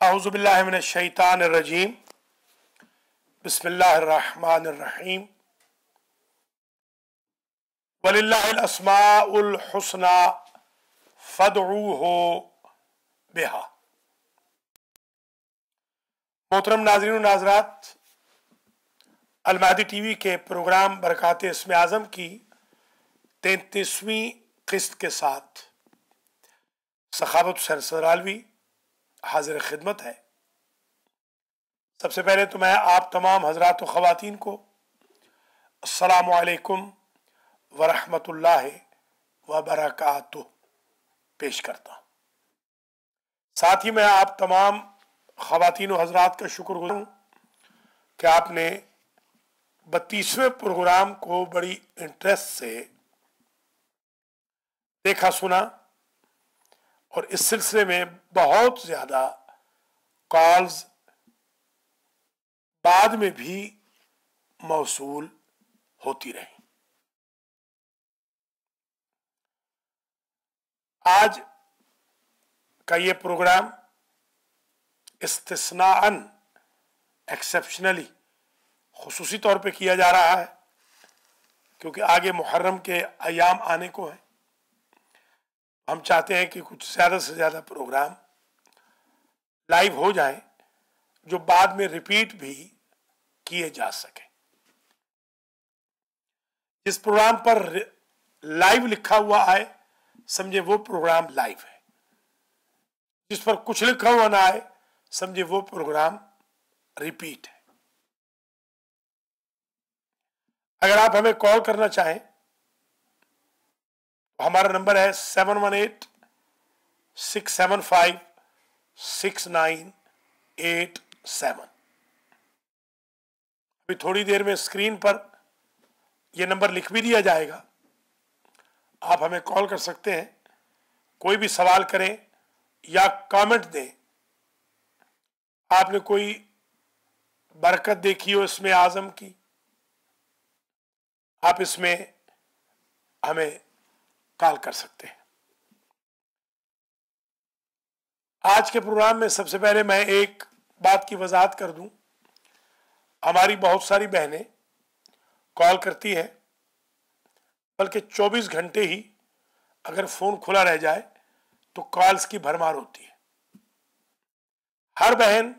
अऊज़ु बिल्लाहि मिनश शैतानिर रजीम बिस्मिल्लाहिर रहमानिर रहीम वलिल्लाहिल अस्माउल हुस्ना फदऊहु बिहा। मोहतरम नाज़रीन व नाज़रात, अल महदी टीवी के प्रोग्राम बरकात इस्म आज़म की 33वीं किस्त के साथ सखावत हुसैन सदरालवी हाजिर खिदमत है। सबसे पहले तो मैं आप तमाम हजरात व ख़वातीन को अस्सलामु अलैकुम व रहमतुल्लाहि व बरकातुहू पेश करता हूँ। साथ ही मैं आप तमाम ख़वातीन व हजरात का शुक्रगुज़ार हूँ कि आपने 32वें प्रोग्राम को बड़ी इंटरेस्ट से देखा सुना और इस सिलसिले में बहुत ज़्यादा कॉल्स बाद में भी मौसूल होती रही। आज का ये प्रोग्राम इस्तिस्नाअन एक्सेप्शनली खुसूसी तौर पे किया जा रहा है क्योंकि आगे मुहर्रम के अयाम आने को है। हम चाहते हैं कि कुछ ज़्यादा से ज़्यादा प्रोग्राम लाइव हो जाएं जो बाद में रिपीट भी किए जा सके। जिस प्रोग्राम पर लाइव लिखा हुआ आए समझे वो प्रोग्राम लाइव है, जिस पर कुछ लिखा हुआ ना आए समझे वो प्रोग्राम रिपीट है। अगर आप हमें कॉल करना चाहें तो हमारा नंबर है 718-675-6987। अभी थोड़ी देर में स्क्रीन पर यह नंबर लिख भी दिया जाएगा। आप हमें कॉल कर सकते हैं, कोई भी सवाल करें या कमेंट दें। आपने कोई बरकत देखी हो इसमें आज़म की, आप इसमें हमें कॉल कर सकते हैं। आज के प्रोग्राम में सबसे पहले मैं एक बात की वजाहत कर दूं। हमारी बहुत सारी बहनें कॉल करती हैं, बल्कि 24 घंटे ही अगर फ़ोन खुला रह जाए तो कॉल्स की भरमार होती है। हर बहन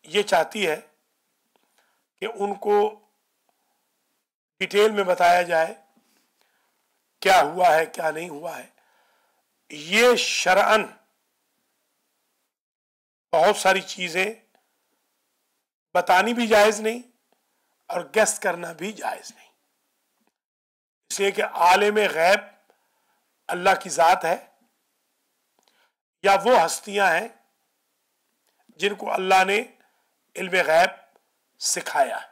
ये चाहती है कि उनको डिटेल में बताया जाए क्या हुआ है क्या नहीं हुआ है। ये शरअन बहुत सारी चीज़ें बतानी भी जायज़ नहीं और गेस करना भी जायज़ नहीं, इसलिए कि आलिम गैब अल्लाह की ज़ात है या वो हस्तियां हैं जिनको अल्लाह ने इल्म गैब सिखाया है।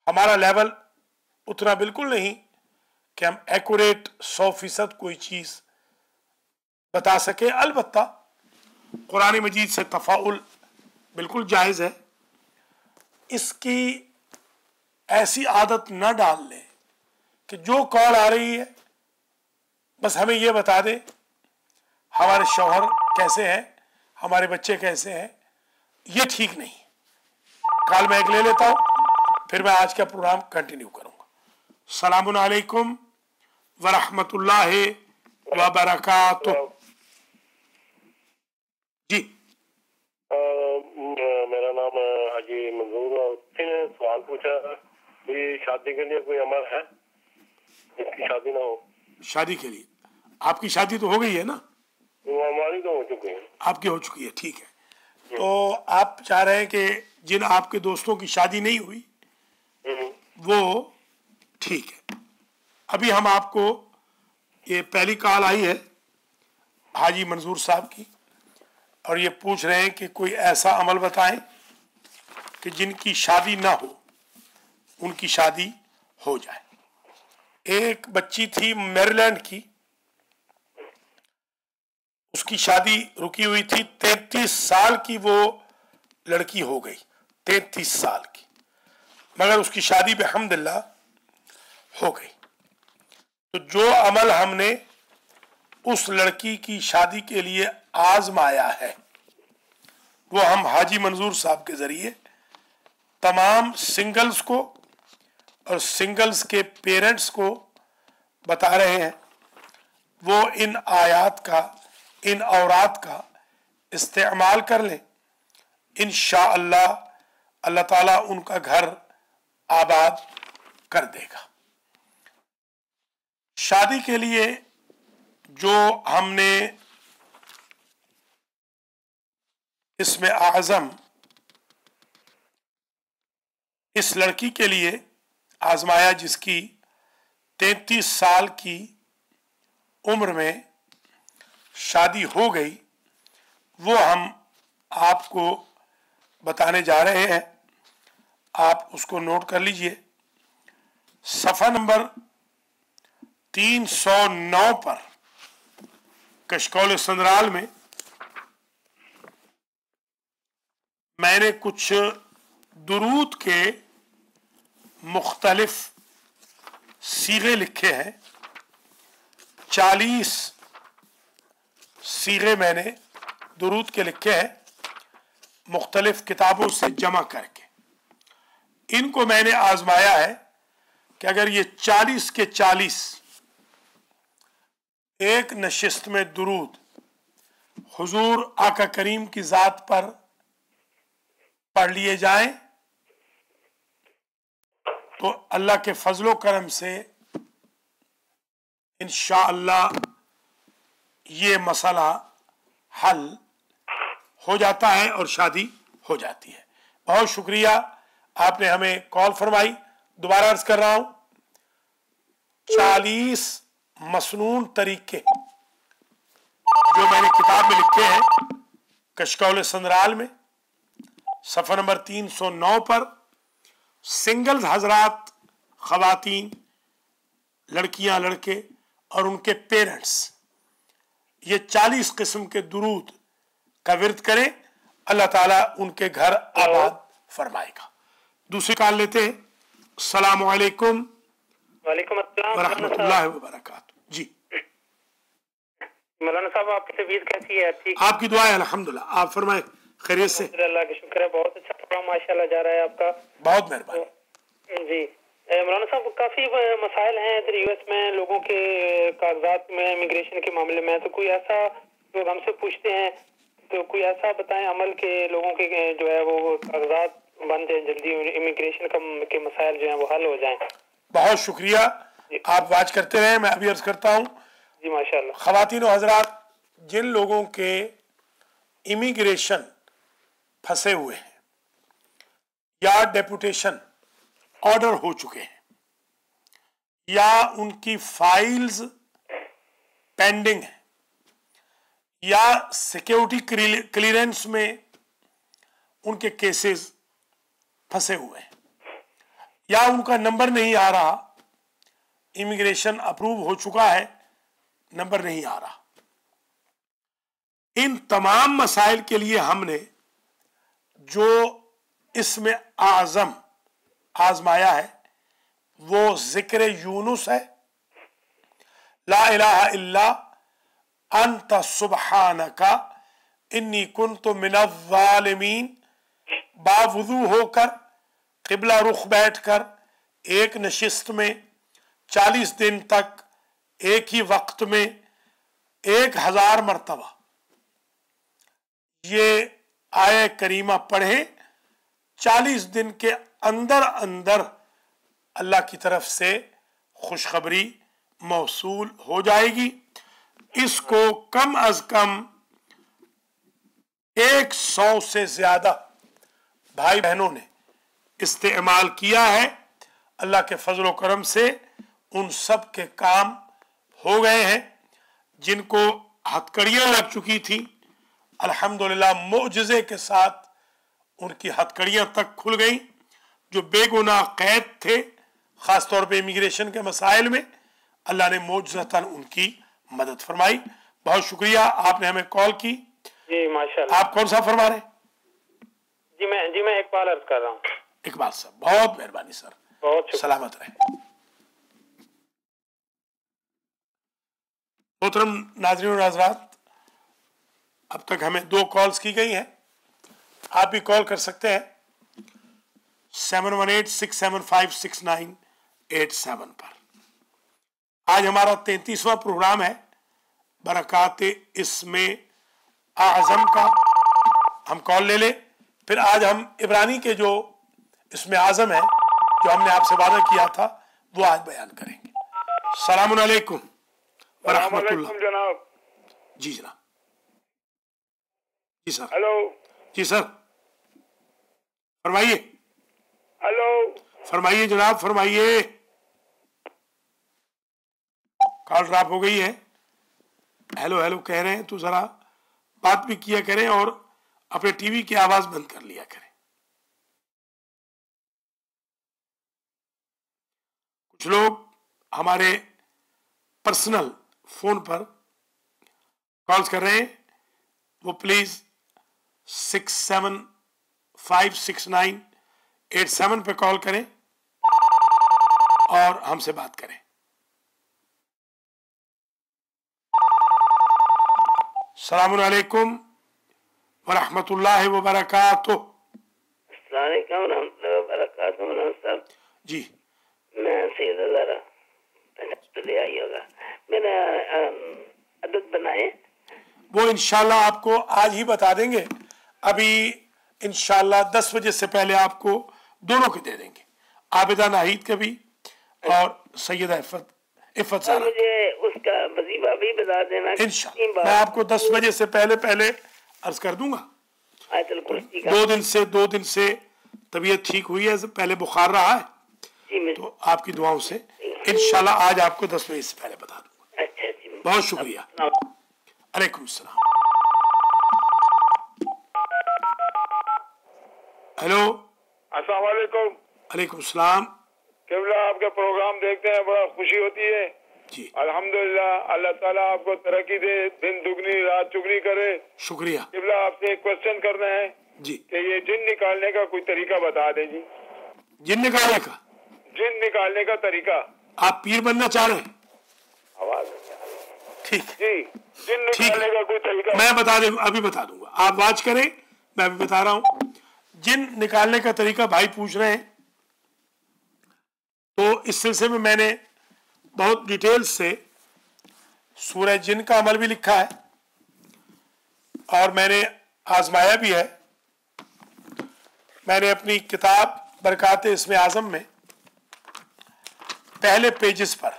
हमारा लेवल उतना बिल्कुल नहीं कि हम एक्यूरेट 100% कोई चीज़ बता सके। अलबत्ता कुरान मजीद से तफाउल बिल्कुल जायज़ है। इसकी ऐसी आदत न डाल लें कि जो कॉल आ रही है बस हमें ये बता दें हमारे शौहर कैसे हैं, हमारे बच्चे कैसे हैं। ये ठीक नहीं। कॉल मैं एक ले लेता हूँ, फिर मैं आज का प्रोग्राम कंटिन्यू करूँगा। सलामुन अलैकुम व रहमतुल्लाहि व बरकातुहू। जी, मेरा नाम हाजी मंजूर ने सवाल पूछा कि शादी के लिए कोई अमल है जिसकी शादी ना हो। शादी के लिए आपकी शादी तो हो गई है ना? वो हमारी तो हो चुकी है। आपकी हो चुकी है, ठीक है। तो आप चाह रहे हैं कि जिन आपके दोस्तों की शादी नहीं हुई वो ठीक है। अभी हम आपको, ये पहली कॉल आई है हाजी मंजूर साहब की और ये पूछ रहे हैं कि कोई ऐसा अमल बताएं कि जिनकी शादी ना हो उनकी शादी हो जाए। एक बच्ची थी मैरीलैंड की, उसकी शादी रुकी हुई थी। 33 साल की वो लड़की हो गई, 33 साल की, मगर उसकी शादी बिहम्दिल्लाह हो गई। तो जो अमल हमने उस लड़की की शादी के लिए आजमाया है وہ ہم حاجی منظور صاحب کے ذریعے تمام سنگلز کو اور سنگلز کے پیرنٹس کو بتا رہے ہیں، وہ ان آیات کا، ان اورات کا استعمال کر لیں، انشاءاللہ اللہ تعالیٰ ان کا گھر آباد کر دے گا۔ شادی کے لیے جو ہم نے اسم اعظم اس لڑکی کے لیے آزمایا جس کی 33 سال کی عمر میں شادی ہو گئی، وہ ہم آپ کو بتانے جا رہے ہیں، آپ اس کو نوٹ کر لیجئے۔ صفحہ نمبر 309 پر کشکول سندرال میں میں نے کچھ درود کے مختلف صیغے لکھے ہیں، 40 صیغے میں نے درود کے لکھے ہیں مختلف کتابوں سے جمع کر کے۔ ان کو میں نے آزمایا ہے کہ اگر یہ 40 کے 40 ایک نشست میں درود حضور آقا کریم کی ذات پر پڑھ لیے جائیں تو اللہ کے فضل و کرم سے انشاءاللہ یہ مسئلہ حل ہو جاتا ہے اور شادی ہو جاتی ہے۔ بہت شکریہ، آپ نے ہمیں کال فرمائی۔ دوبارہ عرض کر رہا ہوں، 40 مسنون طریقے جو میں نے کتاب میں لکھے ہیں کشکول سندرال میں، صفحہ نمبر 309 پر سنگلز حضرات، خواتین، لڑکیاں، لڑکے اور ان کے پیرنٹس یہ 40 قسم کے درود کا ورد کریں، اللہ تعالیٰ ان کے گھر آباد فرمائے گا۔ دوسری کال لیتے ہیں۔ السلام علیکم وعلیکم السلام ورحمۃ اللہ وبرکاتہ۔ جی مولانا صاحب، آپ کی طبیعت کیسی ہے؟ ٹھیک؟ آپ کی دعا ہے، الحمدللہ۔ آپ فرمائیں، خیریت سے؟ اللہ کا شکر ہے، بہت اچھا پروگرام ماشاءاللہ جا رہا ہے آپ کا، بہت مہربانی۔ جی مولانا صاحب، کافی مسائل ہیں ادھر یو ایس میں لوگوں کے کاغذات میں، امیگریشن کے معاملے میں، تو کوئی ایسا لوگ ہم سے پوچھتے ہیں تو کوئی ایسا بتائیں عمل کے لوگوں کے جو ہے وہ کاغذات بن جائیں جلدی، امیگریشن کے مسائل جو ہیں وہ حل ہو جائیں۔ بہت شکریہ، آپ واچ کرتے رہیں، میں ابھی عرض کرتا ہوں۔ جی ماشاءاللہ۔ خواتین و حضرات، جن لوگوں کے امیگریشن پھنسے ہوئے ہیں یا ڈیپوٹیشن آرڈر ہو چکے ہیں یا ان کی فائلز پینڈنگ ہیں یا سیکیورٹی کلیئرنس میں ان کے کیسز پھنسے ہوئے ہیں یا ان کا نمبر نہیں آ رہا، امیگریشن اپروو ہو چکا ہے، نمبر نہیں آ رہا، ان تمام مسائل کے لیے ہم نے جو اسم اعظم آزمایا ہے وہ ذکر یونس ہے، لا الہ الا انت سبحانک انی کنت من الظالمین، باوضو ہو کر، قبلہ رخ بیٹھ کر، ایک نشست میں 40 دن تک ایک ہی وقت میں 1000 مرتبہ یہ آیہ کریمہ پڑھیں، 40 دن کے اندر اندر اللہ کی طرف سے خوشخبری موصول ہو جائے گی۔ اس کو کم از کم 100 سے زیادہ بھائی بہنوں نے استعمال کیا ہے، اللہ کے فضل و کرم سے ان سب کے کام ہو گئے ہیں۔ جن کو ہتکڑیاں لگ چکی تھیں، الحمدللہ معجزے کے ساتھ ان کی ہتکڑیاں تک کھل گئیں۔ جو بے گناہ قید تھے، خاص طور پہ امیگریشن کے مسائل میں، اللہ نے معجزتاً ان کی مدد فرمائی۔ بہت شکریہ، آپ نے ہمیں کال کی۔ جی ماشاءاللہ۔ آپ کون سا فرما رہے ہیں؟ جی میں اقبال عرض کر رہا ہوں۔ اقبال صاحب، بہت مہربانی سر، بہت شکریہ۔ سلامت رہیں۔ محترم ناظرین و ناظرات، اب تک ہمیں 2 کالز کی گئی ہیں۔ आप भी कॉल कर सकते हैं 718-675-6987 पर। आज हमारा 33वां प्रोग्राम है बरकात इसमें आज़म का। हम कॉल ले लें, फिर आज हम इब्रानी के जो इसमें आज़म है जो हमने आपसे वादा किया था वो आज बयान करेंगे। सलाम अलैकुम व रहमतुल्लाह। जनाब। जी जनाब। जी सर। हेलो। जी सर, फरमाइए। हेलो। फरमाइए जनाब, फरमाइए। कॉल ड्रॉप हो गई है। हेलो हेलो कह रहे हैं तो जरा बात भी किया करें और अपने टीवी की आवाज बंद कर लिया करें। कुछ लोग हमारे पर्सनल फोन पर कॉल्स कर रहे हैं, वो प्लीज 6756987 पे कॉल करें और हमसे बात करें। अस्सलाम वालेकुम व रहमतुल्लाहि व बरकातुहू। अस्सलाम वालेकुम व रहमतुल्लाहि व बरकातुहू। जी मैं सैयद ज़रा तो ले आई होगा, मैंने अदद बनाए वो इंशाल्लाह आपको आज ही बता देंगे। अभी इंशाल्लाह 10 बजे से पहले आपको दोनों के दे देंगे, आबिदा नाहिद के भी और सैयदा इफ़त ज़रा। मुझे उसका वजीफा भी बता देना इंशाल्लाह मैं आपको 10 बजे से पहले अर्ज कर दूंगा। आयतुल कुर्सी का 2 दिन से तबीयत ठीक हुई है, पहले बुखार रहा है तो आपकी दुआओं से इंशाल्लाह आज आपको 10 बजे से पहले बता दूंगा। अच्छा जी, बहुत शुक्रिया। अलैकुम सलाम। हेलो। अस्सलाम वालेकुम। अलैकुम सलाम। केवला आपके प्रोग्राम देखते हैं, बड़ा खुशी होती है जी। अल्हम्दुलिल्लाह। अल्लाह ताला आपको तरक्की दे, दिन दुगनी रात चुगनी करे। शुक्रिया। केवला आपसे एक क्वेश्चन करना है जी कि ये जिन निकालने का कोई तरीका बता दें जी। जिन निकालने का? जिन निकालने का तरीका। आप पीर बनना चाह रहे हैं? आवाज ठीक जी, जिन निकालने का कोई तरीका मैं बता दूं, अभी बता दूंगा, आप वाच करें, मैं अभी बता रहा हूं। जिन निकालने का तरीका भाई पूछ रहे हैं, तो इस सिलसिले में मैंने बहुत डिटेल से सूरह जिन का अमल भी लिखा है और मैंने आजमाया भी है। मैंने अपनी किताब बरकात इसमें आज़म में पहले पेजेस पर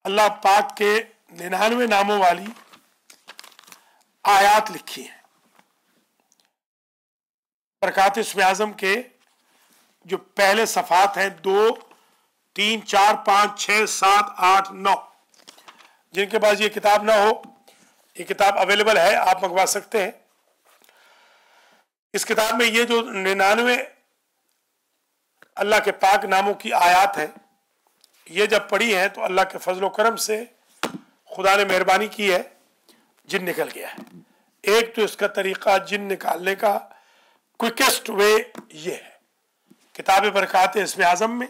अल्लाह पाक के 99 नामों वाली आयात लिखी है। बरकात इसमें आज़म के जो पहले सफ़ात हैं 2, 3, 4, 5, 6, 7, 8, 9, जिनके पास ये किताब ना हो, ये किताब अवेलेबल है, आप मंगवा सकते हैं। इस किताब में ये जो 99 अल्लाह के पाक नामों की आयात हैं, ये जब पढ़ी हैं तो अल्लाह के फजल करम से खुदा ने मेहरबानी की है, जिन निकल गया है। एक तो इसका तरीका जिन निकालने का क्विकेस्ट वे ये है, किताब बरकात इसमें आज़म में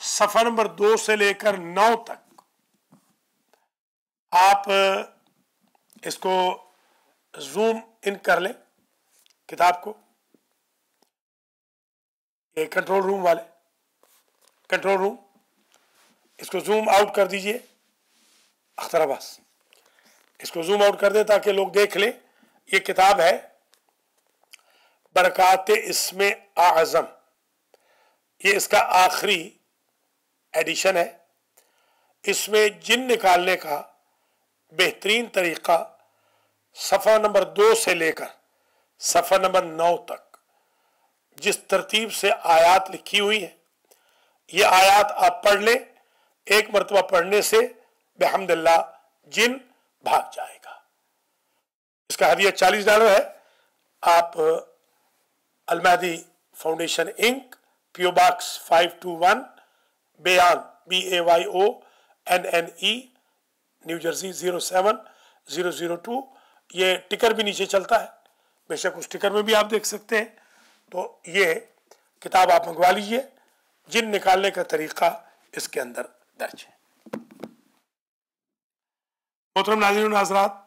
सफ़ा नंबर 2 से लेकर 9 तक आप इसको जूम इन कर लें किताब को। ये कंट्रोल रूम वाले, कंट्रोल रूम, इसको जूम आउट कर दीजिए। अख्तर अब्बास, इसको जूम आउट कर दें ताकि लोग देख लें। ये किताब है बरकात इसमें आज़म, ये इसका आखिरी एडिशन है। इसमें जिन निकालने का बेहतरीन तरीका सफ़ा नंबर 2 से लेकर सफ़ा नंबर 9 तक जिस तरतीब से आयात लिखी हुई है, ये आयात आप पढ़ लें, एक मरतबा पढ़ने से बेहम्दुलिल्लाह जिन भाग जाएगा। इसका हदिया $40 है। आप Almahdi foundation inc, PO box 521 Bayonne BAYONNE, New Jersey 07002। ये टिकर भी नीचे चलता है, बेशक उस टिकर में भी आप देख सकते हैं। तो ये किताब आप मंगवा लीजिए, जिन निकालने का तरीका इसके अंदर दर्ज है। मोहतरम नाज़रीन नाज़रात,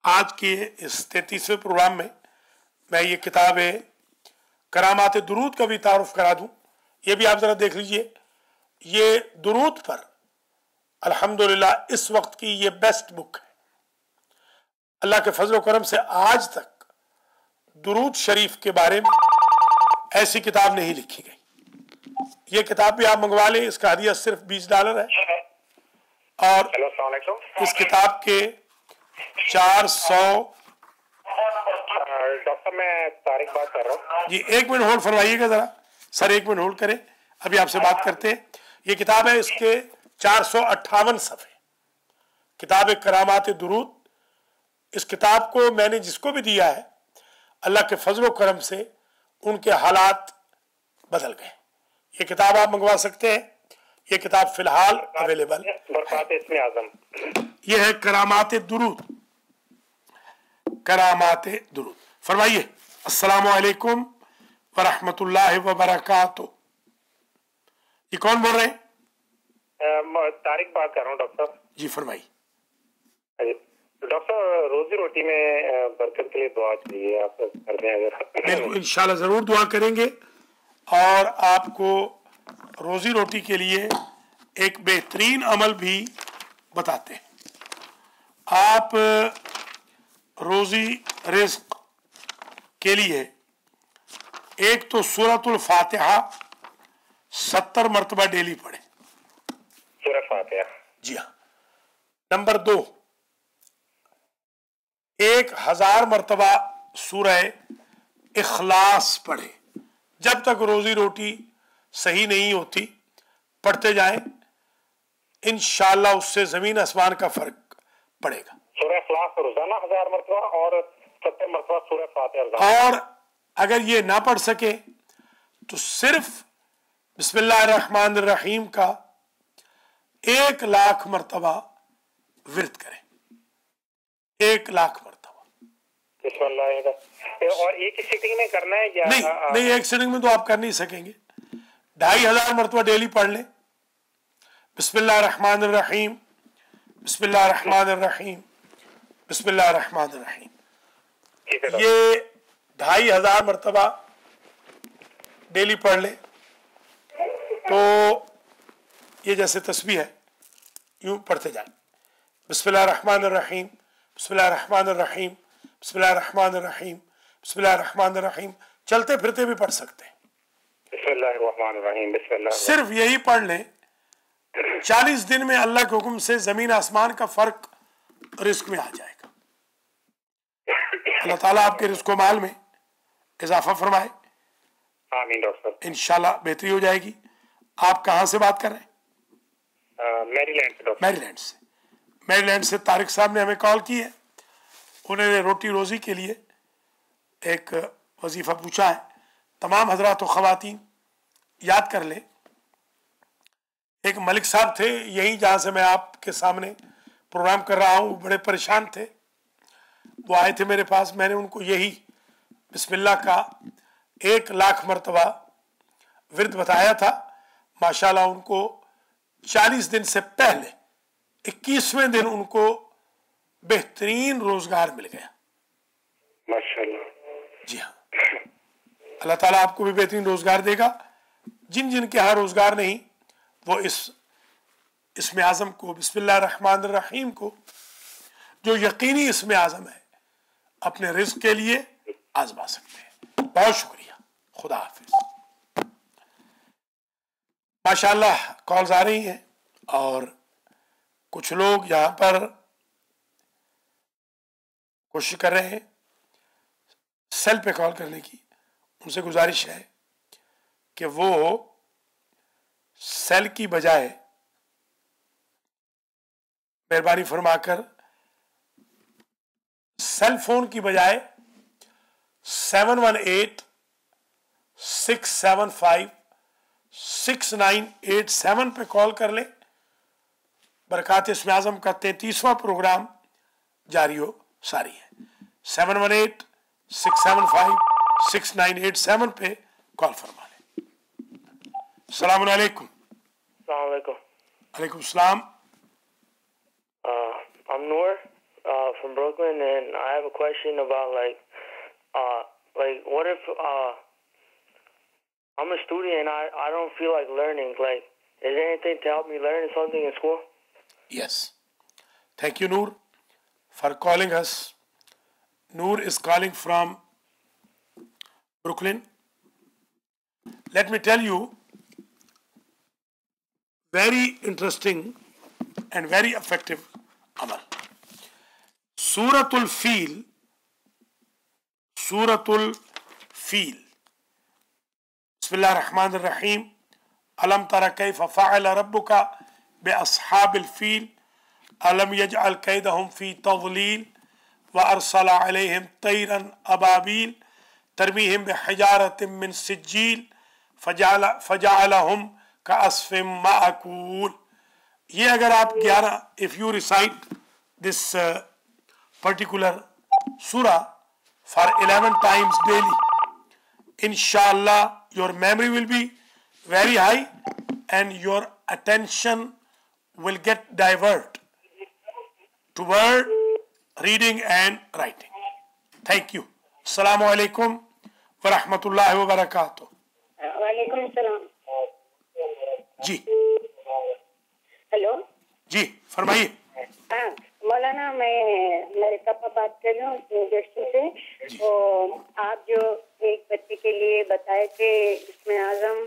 आज के इस 33वें प्रोग्राम में मैं ये किताब करामात दुरूद का भी तारुफ करा दूं। ये भी आप ज़रा देख लीजिए। ये दुरूद पर अल्हम्दुलिल्लाह इस वक्त की ये बेस्ट बुक है। अल्लाह के फजल करम से आज तक दुरूद शरीफ के बारे में ऐसी किताब नहीं लिखी गई। ये किताब भी आप मंगवा लें, इसका हदिया सिर्फ $20 है। और इस किताब के 400 डॉक्टर मैं तारिक बात कर रहा हूँ जी। 1 मिनट होल्ड फरमाइएगा जरा सर, 1 मिनट होल्ड करें, अभी आपसे बात करते हैं। ये किताब है, इसके 458 सफ़े, किताब करामात दुरूद। इस किताब को मैंने जिसको भी दिया है अल्लाह के फजल करम से उनके हालात बदल गए। ये किताब आप मंगवा सकते हैं। ये किताब फिलहाल अवेलेबल है। ये है करामात दुरूद, करामात दुरूद। फरमाइए अस्सलामु अलैकुम व रहमतुल्लाहि व बरकातुहू। ये कौन बोल रहे हैं? तारिक बात कर रहा हूँ डॉक्टर जी, फरमाइए। डॉक्टर रोजी रोटी में बरकत के लिए दुआ चाहिए, आप कर दें अगर। बिल्कुल, इंशाल्लाह ज़रूर दुआ करेंगे और आपको रोजी रोटी के लिए एक बेहतरीन अमल भी बताते हैं। आप रोजी रिज़्क के लिए एक तो सूरतुल फातिहा 70 मरतबा डेली पढ़े। सूरह फातिहा, जी हाँ। नंबर 2, 1000 मरतबा सूरह इखलास पढ़े। जब तक रोजी रोटी सही नहीं होती पढ़ते जाएं, इंशाअल्लाह उससे जमीन आसमान का फर्क पड़ेगा। सूरह इखलास रोजाना 1000 मरतबा और 70 मरतबा सूरह फातिहा। और अगर ये ना पढ़ सके तो सिर्फ बिस्मिल्लाहिर्रहमानिर्रहीम का 1,00,000 मरतबा विर्द करें। 1,00,000 मरतबा। और एक ही सिटिंग में करना है या नहीं, एक सिटिंग में तो आप कर नहीं सकेंगे। 2,500 मरतबा डेली पढ़ लें। बिस्मिल्लाहिर्रहमानिर्रहीम, बिस्मिल्लाहिर्रहमानिर्रहीम, बिस्मिल्लाहिर्रहमानिर्रहीम। ये 2,500 मरतबा डेली पढ़ लें तो ये जैसे तस्बीह है, यूं पढ़ते जाए। बिस्मिल्लाहिर्रहमानिर्रहीम, बिस्मिल्लाहिर्रहमानिर्रहीम, बिस्मिल्लाहिर्रहमानिर्रहीम, बिस्मिल्लाहिर्रहमानिर्रहीम। चलते फिरते भी पढ़ सकते हैं। बिस्मिल्लाहिर्रहमानिर्रहीम, बिस्मिल्लाह। सिर्फ यही पढ़ लें, 40 दिन में अल्लाह के हुक्म से जमीन आसमान का फर्क रिस्क में आ जाएगा। अल्लाह ताला आपके रिस्क माल में इजाफा फरमाए। आमीन डॉक्टर। इंशाल्लाह बेहतरी हो जाएगी। आप कहाँ से बात कर रहे हैं? मैरीलैंड से डॉक्टर। मैरीलैंड से। मैरीलैंड से तारिक साहब ने हमें कॉल की है। उन्होंने रोटी रोजी के लिए एक वजीफा पूछा है। तमाम हजरात व ख़वातीन याद कर लें, एक मलिक साहब थे यहीं जहाँ से मैं आपके सामने प्रोग्राम कर रहा हूँ, बड़े परेशान थे। वो आए थे मेरे पास, मैंने उनको यही बिस्मिल्लाह का 1,00,000 मरतबा विर्द बताया था। माशाल्लाह उनको 40 दिन से पहले 21वें दिन उनको बेहतरीन रोजगार मिल गया। माशाल्लाह। जी हाँ, अल्लाह ताला आपको भी बेहतरीन रोजगार देगा। जिन जिन के यहाँ रोजगार नहीं वो इसमें आज़म को, बिस्मिल्लाहिर्रहमानिर्रहीम को, जो यकीनी इसमें आज़म है, अपने रिज़्क के लिए आजमा सकते हैं। बहुत शुक्रिया, खुदा हाफिज। माशाल्लाह कॉल्स आ रही हैं और कुछ लोग यहाँ पर कोशिश कर रहे हैं सेल पे कॉल करने की। उनसे गुजारिश है कि वो सेल की बजाय मेहरबानी फरमाकर सेल फोन की बजाय 718-675-6987 पे कॉल कर ले। बरकात इस्म आज़म का 33वां प्रोग्राम जारी हो सारी है। 718-675-6987 पे कॉल फरमा लें। अस्सलाम वालेकुम। Assalamualaikum. अलैकुम सलाम। I'm Noor from Brooklyn, and I have a question about what if I'm a student and I don't feel like learning? Like, is there anything to help me learn something in school? Yes. Thank you, Noor, for calling us. Noor is calling from Brooklyn. Let me tell you, very interesting and very effective amal. Suratul Feel. Bismillah ar-Rahman ar-Rahim. Alam tara kayfa fa'ala rabbuka bi ashabil fil. Alam yaj'al kaydahum fi tadlil. Wa arsala alayhim tayran ababil. Tarmihim bi hijaratin min sijil. فجعلهم كعصف مأكول. یہ اگر آپ 11 if you recite this particular surah for 11 times daily, inshallah your memory will be very high and your attention will get diverted toward reading and writing. Thank you. Assalamu alaikum wa rahmatullahi wa barakatuh. وعلیکم السلام. جی hello جی فرمائیے. ہاں مولانا میں میرے پاپا بات کر رہی ہوں نیو جرسی سے. تو آپ جو ایک بچے کے لیے بتائے تھے اسم اعظم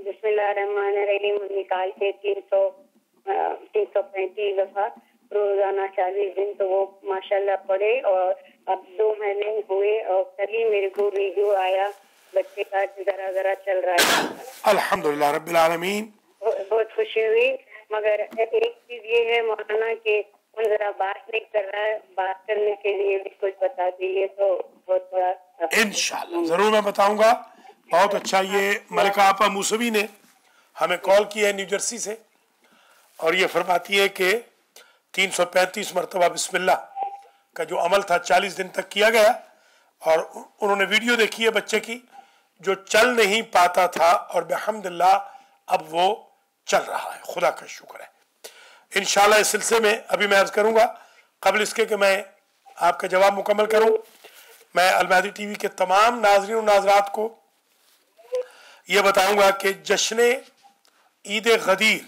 بسم اللہ الرحمن الرحیم نکال کے 335 دفعہ روزانہ 40 دن تو وہ ماشاءاللہ پڑھے. اور اب 2 مہینے ہوئے اور کبھی میرے کو ویڈیو آیا بچے کا ذرا ذرا چل رہا ہے. الحمدللہ رب العالمین. بہت خوشی ہوئی. مگر ایک چیز یہ ہے مولانا کہ وہ ذرا بات نہیں کر رہا ہے. بات کرنے کے لیے بھی کچھ بتا دیجیے تو بہت بڑا. انشاءاللہ ضرور میں بتاؤں گا. بہت اچھا. یہ ملکہ آپا موسوی نے ہمیں کال کیا ہے نیو جرسی سے اور یہ فرماتی ہے کہ 335 مرتبہ بسم اللہ کا جو عمل تھا 40 دن تک کیا گیا اور انہوں نے ویڈیو دیکھی ہے بچے کی جو چل نہیں پاتا تھا اور بحمداللہ اب وہ چل رہا ہے. خدا کا شکر ہے. انشاءاللہ اس سلسلے میں ابھی میں عرض کروں گا قبل اس کے کہ میں آپ کا جواب مکمل کروں. میں المہدی ٹی وی کے تمام ناظرین و ناظرات کو یہ بتاؤں گا کہ جشن عید غدیر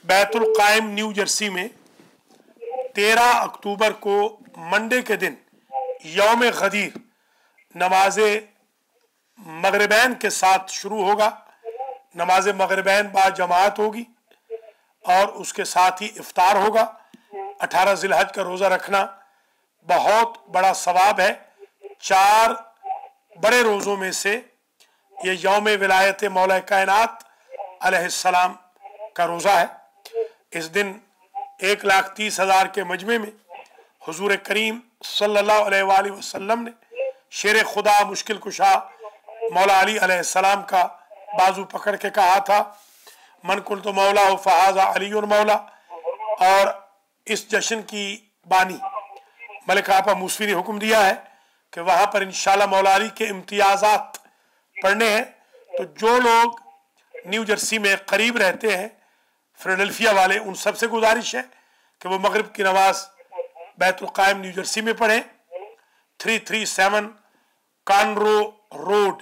بیت القائم نیو جرسی میں 13 اکتوبر کو منڈے کے دن یوم غدیر نماز مغربین کے ساتھ شروع ہوگا. نماز مغربین با جماعت ہوگی اور اس کے ساتھ ہی افطار ہوگا. 18 ذی الحج کا روزہ رکھنا بہت بڑا ثواب ہے. 4 بڑے روزوں میں سے یہ یوم ولایت مولا کائنات علیہ السلام کا روزہ ہے. اس دن 1,30,000 کے مجمع میں حضور کریم صلی اللہ علیہ وآلہ وسلم نے شیر خدا مشکل کشا مولا علی علیہ السلام کا بازو پکڑ کے کہا تھا من کنت مولا فہذا علی مولا. اور اس جشن کی بانی ملکہ آپا موسوی نے حکم دیا ہے کہ وہاں پر انشاءاللہ مولا علی کے امتیازات پڑھنے ہیں. تو جو لوگ نیو جرسی میں قریب رہتے ہیں فیلاڈلفیا والے ان سب سے گزارش ہے کہ وہ مغرب کی نماز بیت القائم نیو جرسی میں پڑھیں. 337 کانرو روڈ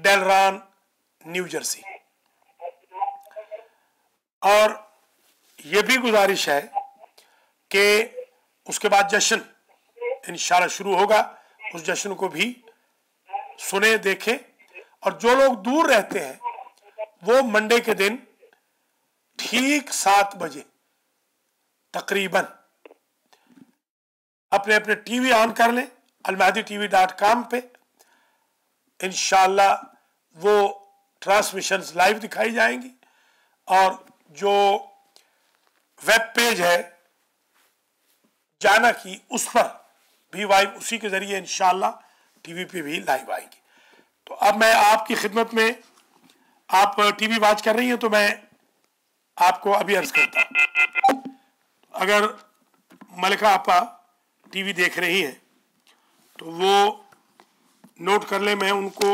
ڈیلران نیو جرسی. اور یہ بھی گزارش ہے کہ اس کے بعد جشن انشاءاللہ شروع ہوگا. اس جشن کو بھی سنیں دیکھیں. اور جو لوگ دور رہتے ہیں وہ منڈے کے دن ٹھیک 7 بجے تقریباً اپنے ٹی وی آن کر لیں almahdi.tv.com پہ. انشاءاللہ وہ ٹرانسمیشنز لائیو دکھائی جائیں گی اور جو ویب پیج ہے جانا کی اس پر بھی وائب اسی کے ذریعے انشاءاللہ ٹی وی پہ بھی لائیو آئے گی. تو اب میں آپ کی خدمت میں آپ ٹی وی واچ کر رہی ہیں تو میں آپ کو ابھی عرض کرتا ہوں. اگر ملکہ آپا ٹی وی دیکھ رہی ہیں تو وہ نوٹ کر لیں. میں ان کو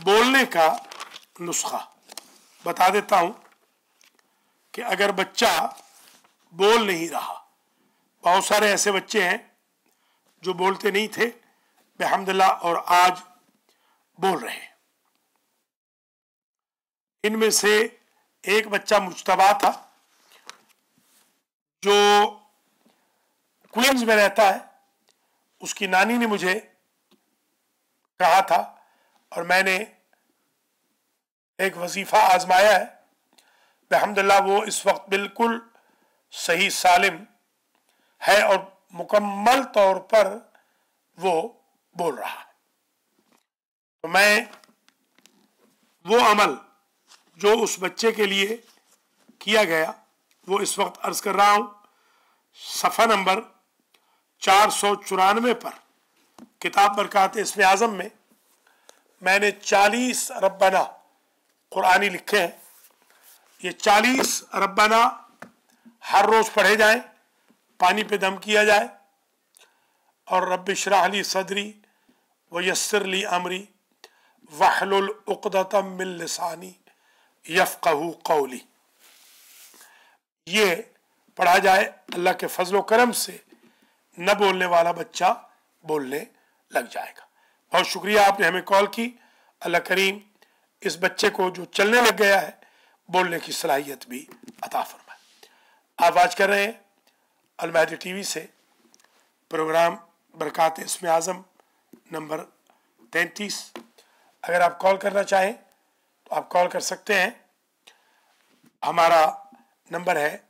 بولنے کا نسخہ بتا دیتا ہوں کہ اگر بچہ بول نہیں رہا बहुत सारे ऐसे बच्चे हैं जो बोलते नहीं थे बिहम्दिल्लाह और आज बोल रहे हैं। इनमें से एक बच्चा मुज्तबा था जो क्वींस में रहता है। उसकी नानी ने मुझे कहा था और मैंने एक वजीफा आजमाया है। बिहम्दिल्लाह वो इस वक्त बिल्कुल सही सालिम है और मुकम्मल तौर पर वो बोल रहा है। तो मैं वो अमल जो उस बच्चे के लिए किया गया वो इस वक्त अर्ज कर रहा हूं। सफ़ा नंबर 494 पर किताब बरकात इस्म आज़म में मैंने 40 रब्बाना कुरानी लिखे हैं। ये 40 रब्बाना हर रोज पढ़े जाएं, पानी पे दम किया जाए और रब्बि इश्रह ली सदरी व यस्सिर ली अमरी वहलुल उक़दतम मिन लिसानी यफ़क़हू क़ौली, ये पढ़ा जाए। अल्लाह के फजल करम से न बोलने वाला बच्चा बोलने लग जाएगा। बहुत शुक्रिया आपने हमें कॉल की। अल्लाह करीम इस बच्चे को जो चलने लग गया है बोलने की सलाहियत भी अता फरमाए। आप आज कर रहे हैं अल महदी टीवी से प्रोग्राम बरकात इस्म आज़म नंबर 33। अगर आप कॉल करना चाहें तो आप कॉल कर सकते हैं। हमारा नंबर है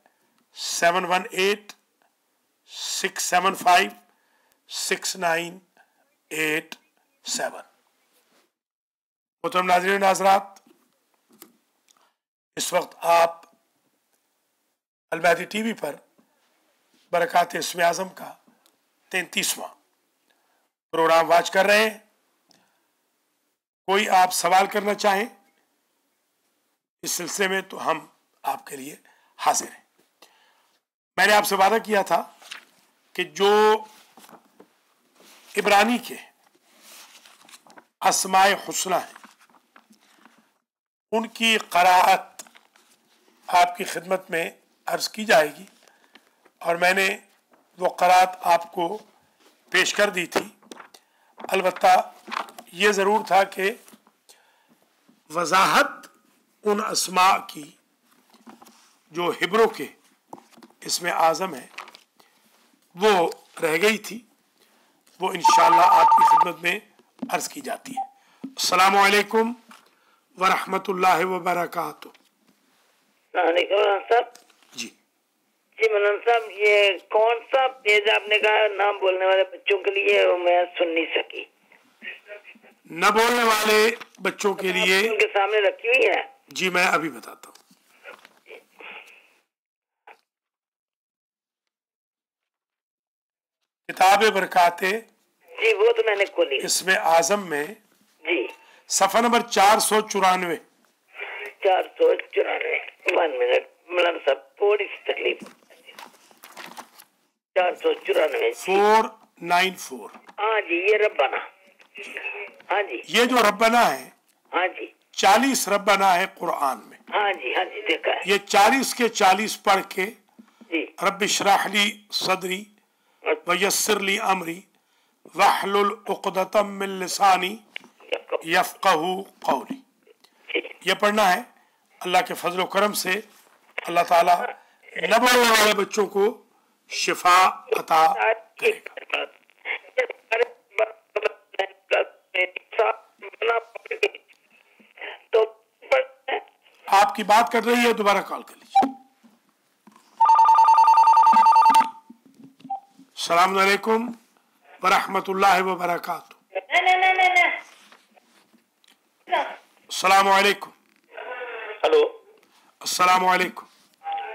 718-675-6987। मोहतरम नाज़रीन नाज़रात, इस वक्त आप अल महदी टीवी पर बरकात इस्म आज़म का 33वां प्रोग्राम वाच कर रहे हैं। कोई आप सवाल करना चाहें इस सिलसिले में तो हम आपके लिए हाजिर हैं। मैंने आपसे वादा किया था कि जो इब्रानी के अस्माए हुस्ना है उनकी क़राअत आपकी खिदमत में अर्ज की जाएगी और मैंने वो क़राअत आपको पेश कर दी थी। अलबत्ता ये ज़रूर था कि वजाहत उन अस्मा की जो हिब्रों के इसमें आज़म है वो रह गई थी, वो इंशाअल्लाह आपकी खिदमत में अर्ज की जाती है। अस्सलामु अलैकुम व रहमतुल्लाहि व बरकातुहू। जी जी मौलाना साहब, ये कौन सा पेज आपने कहा नाम बोलने वाले बच्चों के लिए, वो मैं सुन नहीं सकी। न बोलने वाले बच्चों के लिए उनके सामने रखी हुई है। जी मैं अभी बताता हूँ। किताब बरकाते जी वो तो मैंने खोली इसमें आज़म में जी, सफ़ा नंबर 494। 494। 1 मिनट मौलाना साहब, थोड़ी सी तकलीफ। 494 494। हाँ जी, ये रब्बाना। हाँ जी, ये जो रब्बाना है, हाँ जी, 40 रब्बाना है कुरान में। हाँ जी, हाँ जी, देखा है। ये 40 के 40 पढ़ के जी रब्बि इश्रह ली सदरी व यस्सिर ली अमरी वहलुल उक़दतम मिन लिसानी यफ़क़हू क़ौली, ये पढ़ना है। अल्लाह के फजल करम से अल्लाह ताला न बोलने वाले बच्चों को शिफा अता करेगा। तो आपकी बात कर रही है, दोबारा कॉल कर लीजिए। अस्सलाम वालेकुम व रहमतुल्लाहि व बरकातुहू। अस्सलाम वालेकुम। हेलो। अस्सलाम वालेकुम।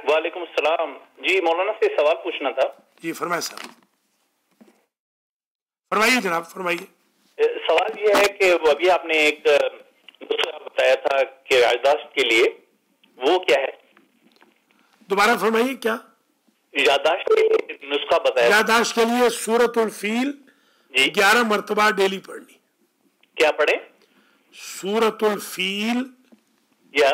वालेकुम सलाम। जी मौलाना से सवाल पूछना था। जी फरमाइए सर, फरमाइए जनाब, फरमाइए। सवाल ये है कि अभी आपने एक दूसरा बताया था कि याददाश्त के लिए, वो क्या है? दोबारा फरमाइए। क्या याददाश्त के लिए नुस्खा बताया? याददाश्त के लिए सूरतुल फील जी 11 मरतबा डेली पढ़नी। क्या पढ़े? सूरतुल फील या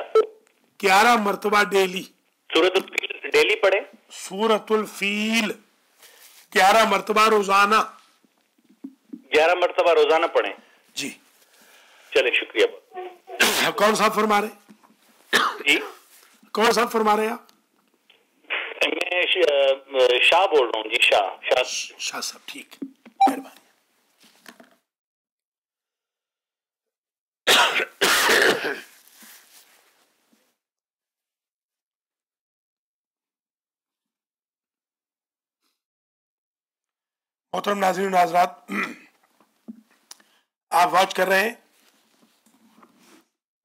11 मरतबा डेली। सूरतुल फील डेली पढ़े? सूरतुल फील 11 मरतबा रोजाना 11 मरतबा रोजाना पढ़ें। जी चले, शुक्रिया। कौन साहब फरमा रहे? जी कौन साहब फरमा रहे हैं आप? मैं शाह बोल रहा हूँ जी। शाह साहब, ठीक, मेहरबानी। मोहतरम नाज़रीन व हज़रात, आप वॉच कर रहे हैं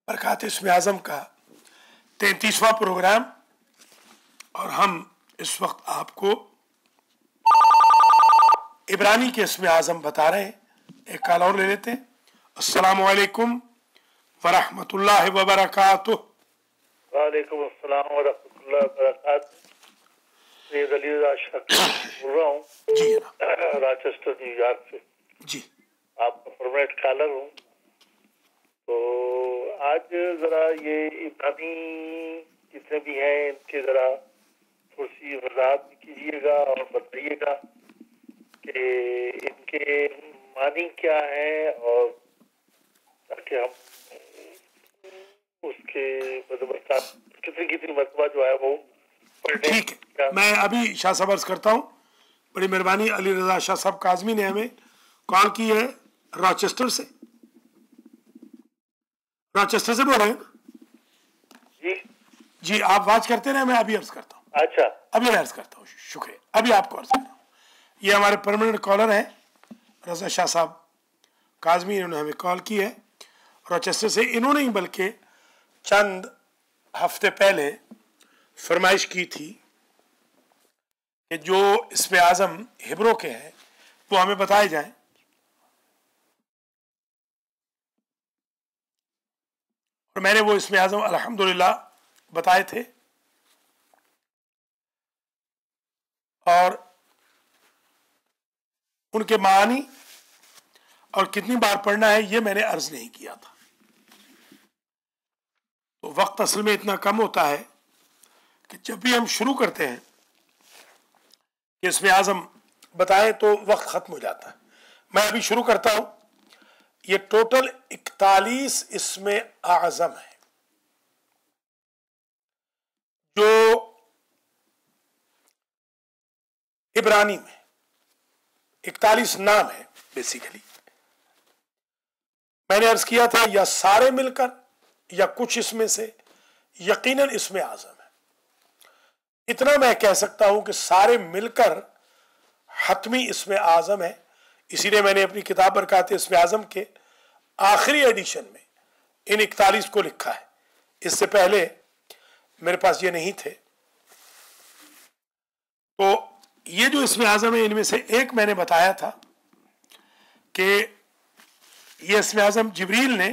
बरक़ात इस्म आज़म का 33वां प्रोग्राम, और हम इस वक्त आपको इब्रानी के इस्म आज़म बता रहे हैं। एक कॉल और ले लेते हैं। अस्सलामु अलैकुम वरहमतुल्लाहि वबरकातुह। वालेकुम अस्सलाम वरहमतुल्लाहि वबरकातुह। सैयद अली रज़ा शाह बोल रहा हूँ जी राचेस्टर, न्यूयॉर्क से। जी, आपका परमानेंट कॉलर हूँ। तो आज जरा ये इब्रानी जितने भी हैं इनके जरा थोड़ी सी वजाहत भी कीजिएगा और बताइएगा कि इनके मानी क्या है, और ताकि हम उसके कितनी कितनी मरतबा जो है वो पढ़ने। ठीक है, मैं अभी शाह साहब अर्ज करता हूँ। बड़ी मेहरबानी। अली रज़ा शाह साहब काज़मी ने हमें कॉल की है रॉचेस्टर से। रॉचेस्टर से बोल रहे हैं जी जी, आप वाच करते रहे, मैं अभी अर्ज करता हूँ। अच्छा, अभी मैं अर्ज करता हूँ, शुक्रिया। अभी आपको अर्ज कर रहा हूँ। ये हमारे परमानेंट कॉलर हैं रज़ा शाह साहब काज़मी, इन्होंने हमें कॉल की है रॉचेस्टर से। इन्होंने ही बल्कि चंद हफ्ते पहले फरमाइश की थी कि जो इस्म आज़म हिब्रो के हैं वो हमें बताए जाएं। और मैंने वो इस्म आज़म अल्हम्दुलिल्लाह बताए थे, और उनके मानी और कितनी बार पढ़ना है ये मैंने अर्ज नहीं किया था। तो वक्त असल में इतना कम होता है कि जब भी हम शुरू करते हैं कि इस्म आज़म बताएं तो वक्त ख़त्म हो जाता है। मैं अभी शुरू करता हूं। ये टोटल 41 इस्म आज़म है जो इब्रानी में 41 नाम है बेसिकली। मैंने अर्ज किया था या सारे मिलकर या कुछ इसमें से, यकीनन इस्म आज़म है। इतना मैं कह सकता हूं कि सारे मिलकर हतमी इस्म आज़म है। इसीलिए मैंने अपनी किताब बरक़ात इस्म आज़म के आखिरी एडिशन में इन 41 को लिखा है। इससे पहले मेरे पास ये नहीं थे। तो ये जो इस्म आज़म है इनमें से एक मैंने बताया था कि ये इस्म आज़म जिब्रील ने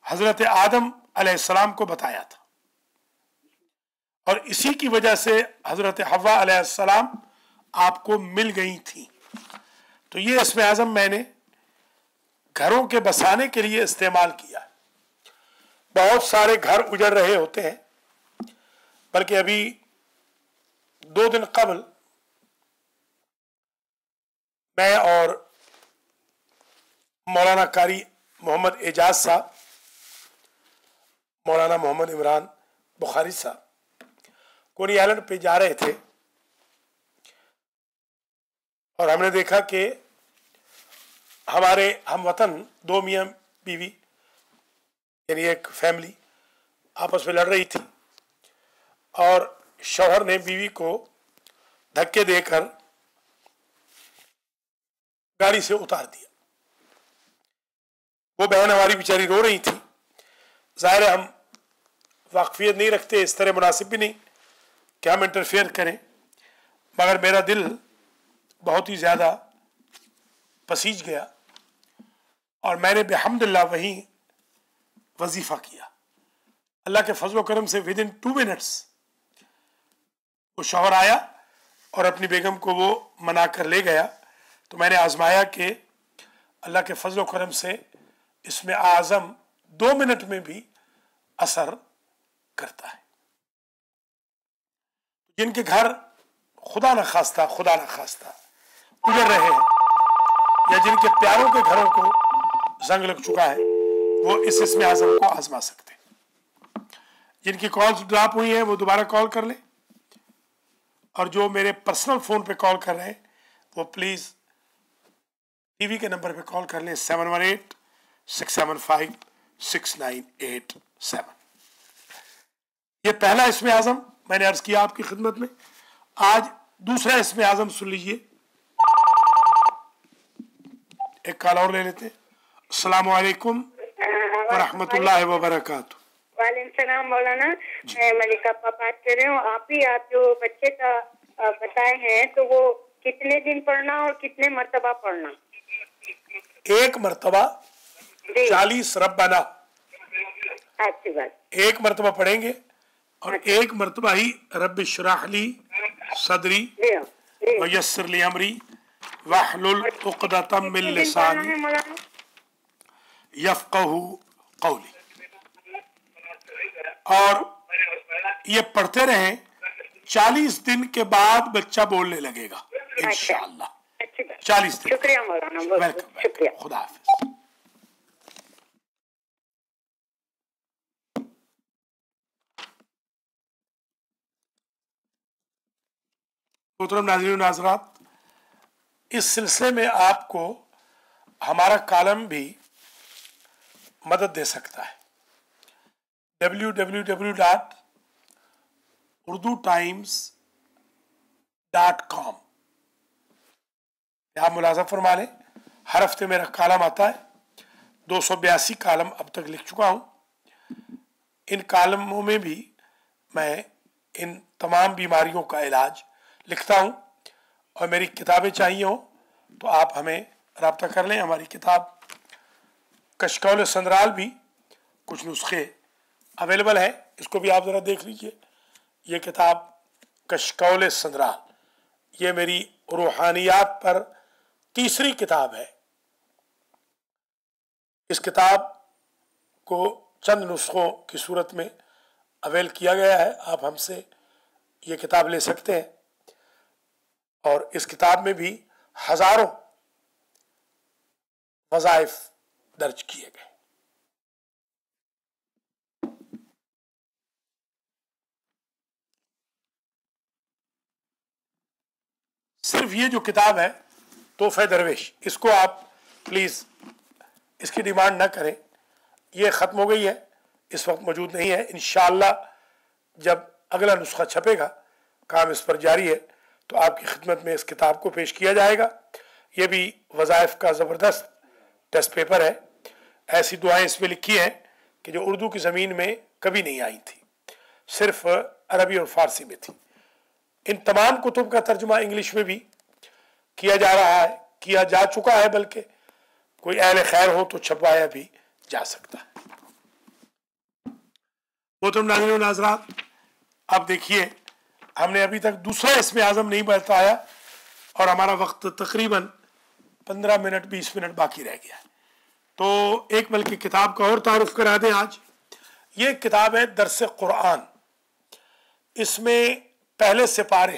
हज़रत आदम अलैहिस्सलाम को बताया था, और इसी की वजह से हज़रत हव्वा अलैहिस्सलाम आपको मिल गई थी। तो ये इस्म आज़म मैंने घरों के बसाने के लिए इस्तेमाल किया है। बहुत सारे घर उजड़ रहे होते हैं, बल्कि अभी 2 दिन कबल मैं और मौलाना कारी मोहम्मद एजाज साहब, मौलाना मोहम्मद इमरान बुखारी साहब कोनी आइलैंड पे जा रहे थे, और हमने देखा कि हमारे हमवतन 2 मियाँ बीवी यानी एक फैमिली आपस में लड़ रही थी, और शौहर ने बीवी को धक्के देकर गाड़ी से उतार दिया। वो बहन हमारी बेचारी रो रही थी। जाहिर है हम वाकफियत नहीं रखते, इस तरह मुनासिब भी नहीं कि हम इंटरफेयर करें, मगर मेरा दिल बहुत ही ज़्यादा पसीज गया, और मैंने बिहम्दिल्लाह वहीं वजीफ़ा किया। अल्लाह के फजल करम से विद इन 2 मिनट्स वो शौहर आया और अपनी बेगम को वो मना कर ले गया। तो मैंने आजमाया कि अल्लाह के फजल करम से इसमें आज़म 2 मिनट में भी असर करता है। जिनके घर खुदा न खास्ता गुजर रहे हैं या जिनके प्यारों के घरों को जंग लग चुका है, वो इस इसमें आज़म को आजमा सकते हैं। जिनकी कॉल्स ड्रॉप हुई हैं वो दोबारा कॉल कर लें, और जो मेरे पर्सनल फ़ोन पे कॉल कर रहे हैं वो प्लीज़ टीवी के नंबर पे कॉल कर लें 718-675-6987। ये पहला इसमें आज़म मैंने अर्ज किया आपकी खिदमत में। आज दूसरा इसमें आज़म सुन लीजिए। एक कॉल और ले लेते हैं। अस्सलाम वालेकुम व रहमतुल्लाहि व बरकातुहू। वालेकुम सलाम मौलाना, मैं मलिका बात कर रही हूँ। आप जो बच्चे का बताए हैं तो वो कितने दिन पढ़ना और कितने मर्तबा पढ़ना? एक मर्तबा 40 रब्बाना, अच्छी बात। एक मर्तबा पढ़ेंगे और एक मर्तबा ही रब्बि इश्रह ली सदरी व यस्सिर ली अमरी वहलुल उक़दतम मिन लिसानी यफ़क़हू क़ौली। और ये पढ़ते रहें, 40 दिन के बाद बच्चा बोलने लगेगा इंशाअल्लाह। 40 दिन। शुक्रिया मौलाना, वेलकम, शुक्रिया। खुदा हाफिज। मोहतरम नाज़रीन नाज़रात, इस सिलसिले में आपको हमारा कॉलम भी मदद दे सकता है। www.urdutimes.com आप मुलाज़ा फरमा लें, हर हफ्ते मेरा कॉलम आता है। 282 कॉलम अब तक लिख चुका हूँ। इन कॉलमों में भी मैं इन तमाम बीमारियों का इलाज लिखता हूँ, और मेरी किताबें चाहिए हो तो आप हमें रब्ता कर लें। हमारी किताब कशकौल संदराल भी कुछ नुस्खे अवेलेबल हैं, इसको भी आप ज़रा देख लीजिए। ये किताब कशकौल संदराल, ये मेरी रूहानियात पर तीसरी किताब है। इस किताब को चंद नुस्खों की सूरत में अवेल किया गया है। आप हमसे ये किताब ले सकते हैं, और इस किताब में भी हजारों वज़ाइफ दर्ज किए गए। सिर्फ ये जो किताब है तोहफे दरवेश, इसको आप प्लीज़ इसकी डिमांड ना करें, ये ख़त्म हो गई है, इस वक्त मौजूद नहीं है। इंशाअल्लाह जब अगला नुस्खा छपेगा, काम इस पर जारी है, तो आपकी खिदमत में इस किताब को पेश किया जाएगा। ये भी वज़ाइफ का ज़बरदस्त टेस्ट पेपर है। ऐसी दुआएं इसमें लिखी हैं कि जो उर्दू की ज़मीन में कभी नहीं आई थी, सिर्फ अरबी और फ़ारसी में थी। इन तमाम कुतुब का तर्जुमा इंग्लिश में भी किया जा रहा है, किया जा चुका है, बल्कि कोई अहले खैर हो तो छपवाया भी जा सकता है। मोहतरम नाज़रीन नाज़रात, अब देखिए, हमने अभी तक दूसरा इसमें आज़म नहीं बताया और हमारा वक्त तकरीबन 15 मिनट 20 मिनट बाकी रह गया है। तो एक बल्कि किताब का और तारुफ करा दें। आज ये किताब है दर्स कुरान। इसमें पहले सिपारे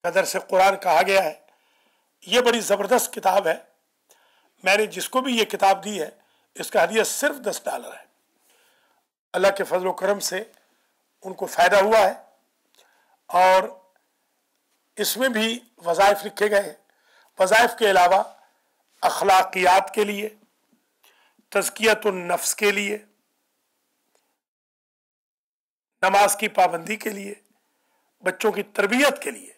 का दर्स कुरान कहा गया है। ये बड़ी ज़बरदस्त किताब है। मैंने जिसको भी ये किताब दी है, इसका हदिया सिर्फ $10 है। अल्लाह के फजल व करम से उनको फ़ायदा हुआ है, और इसमें भी वज़ाइफ लिखे गए हैं। वज़ाइफ के अलावा अखलाकियात के लिए, तज़कियतुन नफ्स के लिए, नमाज की पाबंदी के लिए, बच्चों की तरबियत के लिए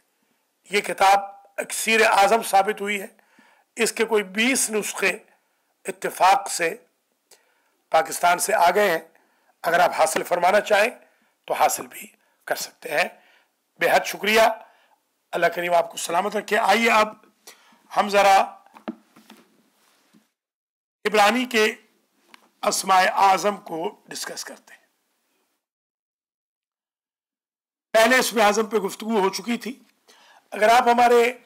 ये किताब अक्सीर आज़म साबित हुई है। इसके कोई 20 नुस्खे इत्तेफाक से पाकिस्तान से आ गए हैं। अगर आप हासिल फरमाना चाहें तो हासिल भी कर सकते हैं। बेहद शुक्रिया, अल्लाह करीम आपको सलामत रखे। आइए अब हम ज़रा इब्रानी के अस्माए आज़म को डिस्कस करते हैं। पहले इसमें आज़म पे गुफ्तगू हो चुकी थी। अगर आप हमारे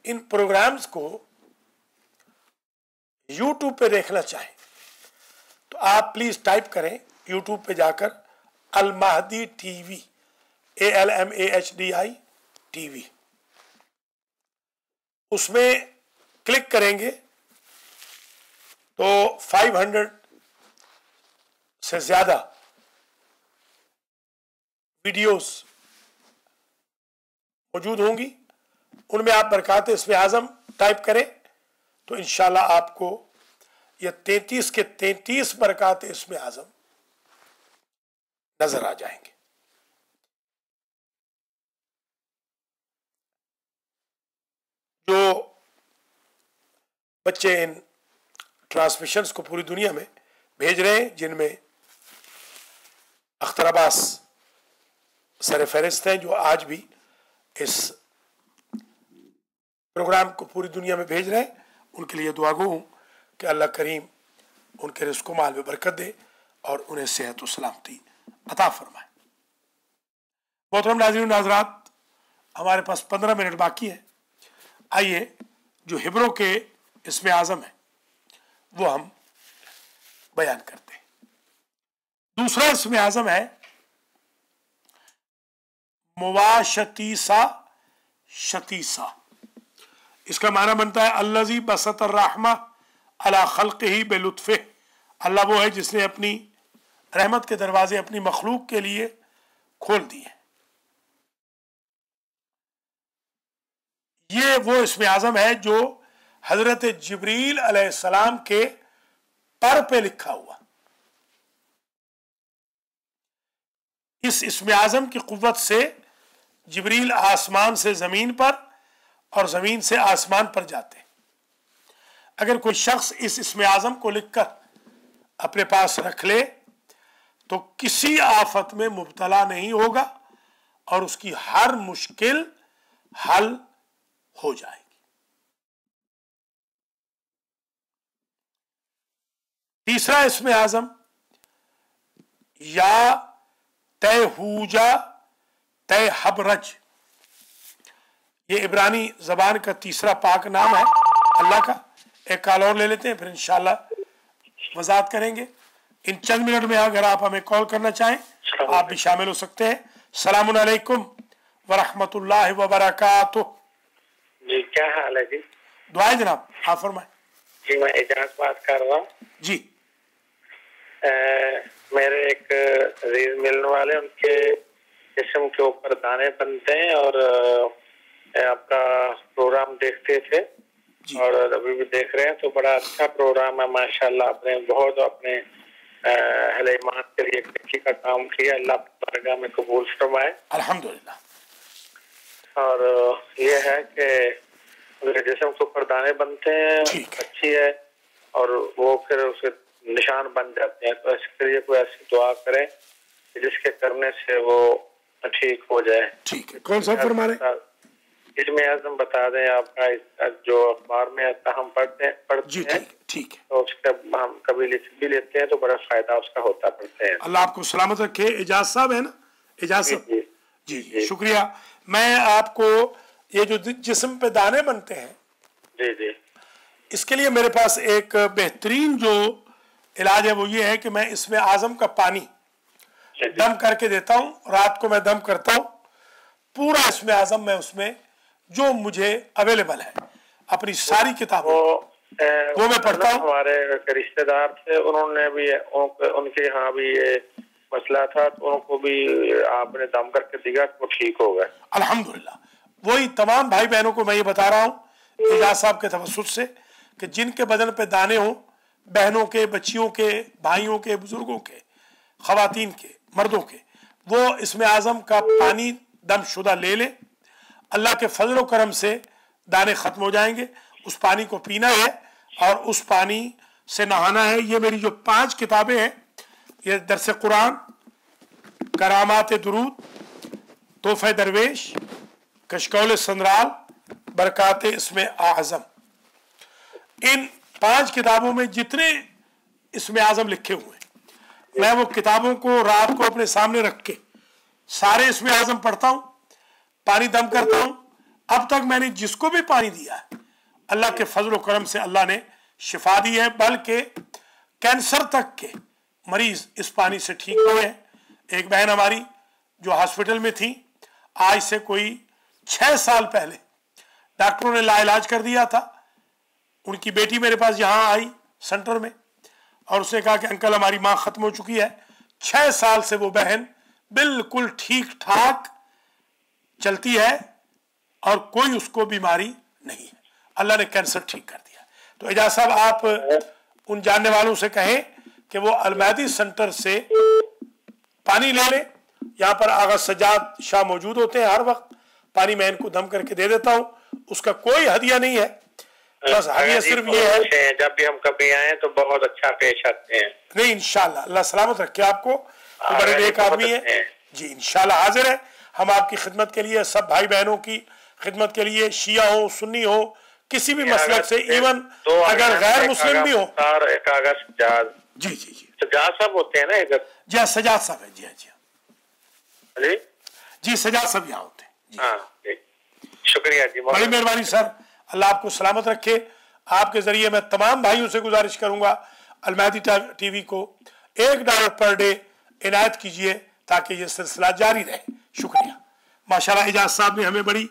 इन प्रोग्राम्स को यूट्यूब पे देखना चाहें तो आप प्लीज़ टाइप करें यूट्यूब पे जाकर अल महदी टीवी, ALMAHDI TV। उसमें क्लिक करेंगे तो 500 से ज्यादा वीडियोस मौजूद होंगी। उनमें आप बरकात इस्म आज़म टाइप करें तो इंशाल्लाह आपको ये 33 के 33 बरकात इस्म आज़म नजर आ जाएंगे। जो बच्चे इन ट्रांसमिशंस को पूरी दुनिया में भेज रहे हैं, जिनमें अख्तर अब्बास सर फहरिस्त हैं, जो आज भी इस प्रोग्राम को पूरी दुनिया में भेज रहे हैं, उनके लिए दुआ गो हूँ कि अल्लाह करीम उनके रिज़्क़ माल में बरकत दे और उन्हें सेहत और सलामती अता फरमाए। मोहतरम नाज़रीन नाज़रात, हमारे पास 15 मिनट बाकी है। आइए जो हिब्रों के इस्म आज़म है वो हम बयान करते हैं। दूसरा इस्म आज़म है मुवाशतीसा शतीसा। इसका माना बनता है अल्लज़ी बसत अर्रहमा अला खल्क़िही बिलुत्फ़े। अल्लाह वो है जिसने अपनी रहमत के दरवाजे अपनी मखलूक के लिए खोल दिए। ये वो इस्म आज़म है जो हजरत जिब्रील अलैहिस्सलाम के पर पे लिखा हुआ। इस इस्म आज़म की कुव्वत से जिब्रील आसमान से जमीन पर और जमीन से आसमान पर जाते हैं। अगर कोई शख्स इस इस्म आज़म को लिखकर अपने पास रख ले तो किसी आफत में मुब्तला नहीं होगा और उसकी हर मुश्किल हल हो जाएगी। तीसरा इस्म आज़म या तयहूजा तयहबरज। ये इब्रानी जबान का तीसरा पाक नाम है अल्लाह का। एक कॉल और ले लेते हैं, फिर इंशाल्लाह वजाहत करेंगे। इन चंद मिनट में अगर आप हमें कॉल करना चाहें आप भी शामिल हो सकते हैं। सलामुन अलैकुम वरहमतुल्लाहि वबरकातुहू। जी क्या हाल है जी? दुआए जनाब, आप फरमाएं। जी मैं एजाज बात कर रहा हूँ जी। मेरे एक अजीज मिलने वाले, उनके जिस्म के ऊपर दाने बनते हैं और आपका प्रोग्राम देखते थे और अभी भी देख रहे हैं, तो बड़ा अच्छा प्रोग्राम है माशाल्लाह। आपने बहुत अपने अहले ईमान के लिए एक नेकी का काम किया, अल्लाह बारगाह में कबूल फरमाए अल्हम्दुलिल्लाह। और ये है कि उनके जिस्म के ऊपर दाने बनते हैं, अच्छी है, और वो फिर उसके निशान बन जाते हैं। तो इसके लिए कोई ऐसी दुआ करें जिसके करने से वो ठीक हो जाए। ठीक है, कौन सा फरमा रहे? इसमें आज़म बता दें आपका, जो अखबार में आता हम पढ़ते हैं। ठीक है, तो उसका हम कभी लिख भी लेते हैं तो बड़ा फायदा उसका होता पड़ते हैं। अल्लाह आपको सलामत रखे। एजाज साहब है ना? एजाज साहब जी, शुक्रिया। मैं आपको ये जो जिस्म पे दाने बनते हैं जी जी, इसके लिए मेरे पास एक बेहतरीन जो इलाज है वो ये है कि मैं इसमें आज़म का पानी दम करके देता हूँ। रात को मैं दम करता हूँ पूरा इसमें आज़म में, उसमें जो मुझे अवेलेबल है अपनी सारी किताबों वो मैं पढ़ता हूँ। हमारे रिश्तेदार थे, उन्होंने भी उनके यहाँ भी ये मसला था, तो उनको भी आपने दम करके दिया, वो ठीक हो गए अल्हम्दुलिल्लाह। वही तमाम भाई बहनों को मैं ये बता रहा हूँ एजाज साहब के तवस्सुत से कि जिनके बदन पे दाने हों, बहनों के, बच्चियों के, भाइयों के, बुजुर्गों के, खवातीन के, मर्दों के, वो इसमें आज़म का पानी दम शुदा ले लें। अल्लाह के फजल करम से दाने ख़त्म हो जाएंगे। उस पानी को पीना है और उस पानी से नहाना है। ये मेरी जो 5 किताबें हैं, ये दरस कुरान, करामात दुरूद, तोहफ़े दरवेश, कशकौल संदराल, बरकात इसमें आज़म, इन 5 किताबों में जितने इसमें आज़म लिखे हुए हैं, मैं वो किताबों को रात को अपने सामने रख के सारे इसमें आज़म पढ़ता हूँ, पानी दम करता हूँ। अब तक मैंने जिसको भी पानी दिया है अल्लाह के फजल करम से अल्लाह ने शिफा दी है, बल्कि कैंसर तक के मरीज इस पानी से ठीक हुए हैं। एक बहन हमारी जो हॉस्पिटल में थी, आज से कोई 6 साल पहले डॉक्टरों ने लाइलाज कर दिया था। उनकी बेटी मेरे पास यहाँ आई सेंटर में और उसने कहा कि अंकल हमारी माँ खत्म हो चुकी है, 6 साल से वो बहन बिल्कुल ठीक ठाक चलती है और कोई उसको बीमारी नहीं है, अल्लाह ने कैंसर ठीक कर दिया। तो एजाज साहब आप उन जानने वालों से कहें कि वो अलमहदी सेंटर से पानी ले ले। यहाँ पर आगा सजाद शाह मौजूद होते हैं हर वक्त, पानी मैं इनको दम करके दे देता हूँ, उसका कोई हदिया नहीं है, बस हदिया सिर्फ ये है जब भी हम कभी आए तो बहुत अच्छा पेश आते हैं। नहीं इंशाल्लाह, अल्लाह सलामत रखे आपको, तो बड़े नेक आदमी है जी, इंशाल्लाह हाजिर है हम आपकी खिदमत के लिए, सब भाई बहनों की खिदमत के लिए, शिया हो सुन्नी हो किसी भी मसलक से, इवन तो अगर गैर मुस्लिम भी हो। एक आगा सजाद जी जी जी सजाद साहब होते हैं ना इधर? जी सजाद साहब है, जी हाँ जी जी जी सजाद साहब यहाँ होते हैं जी। हाँ शुक्रिया जी, बड़ी मेहरबानी सर, अल्लाह आपको सलामत रखे। आपके जरिए मैं तमाम भाइयों से गुजारिश करूंगा अलमहदी टीवी को $1 पर डे इनायत कीजिए ताकि ये सिलसिला जारी रहे। शुक्रिया। माशाल्लाह एजाज साहब ने हमें बड़ी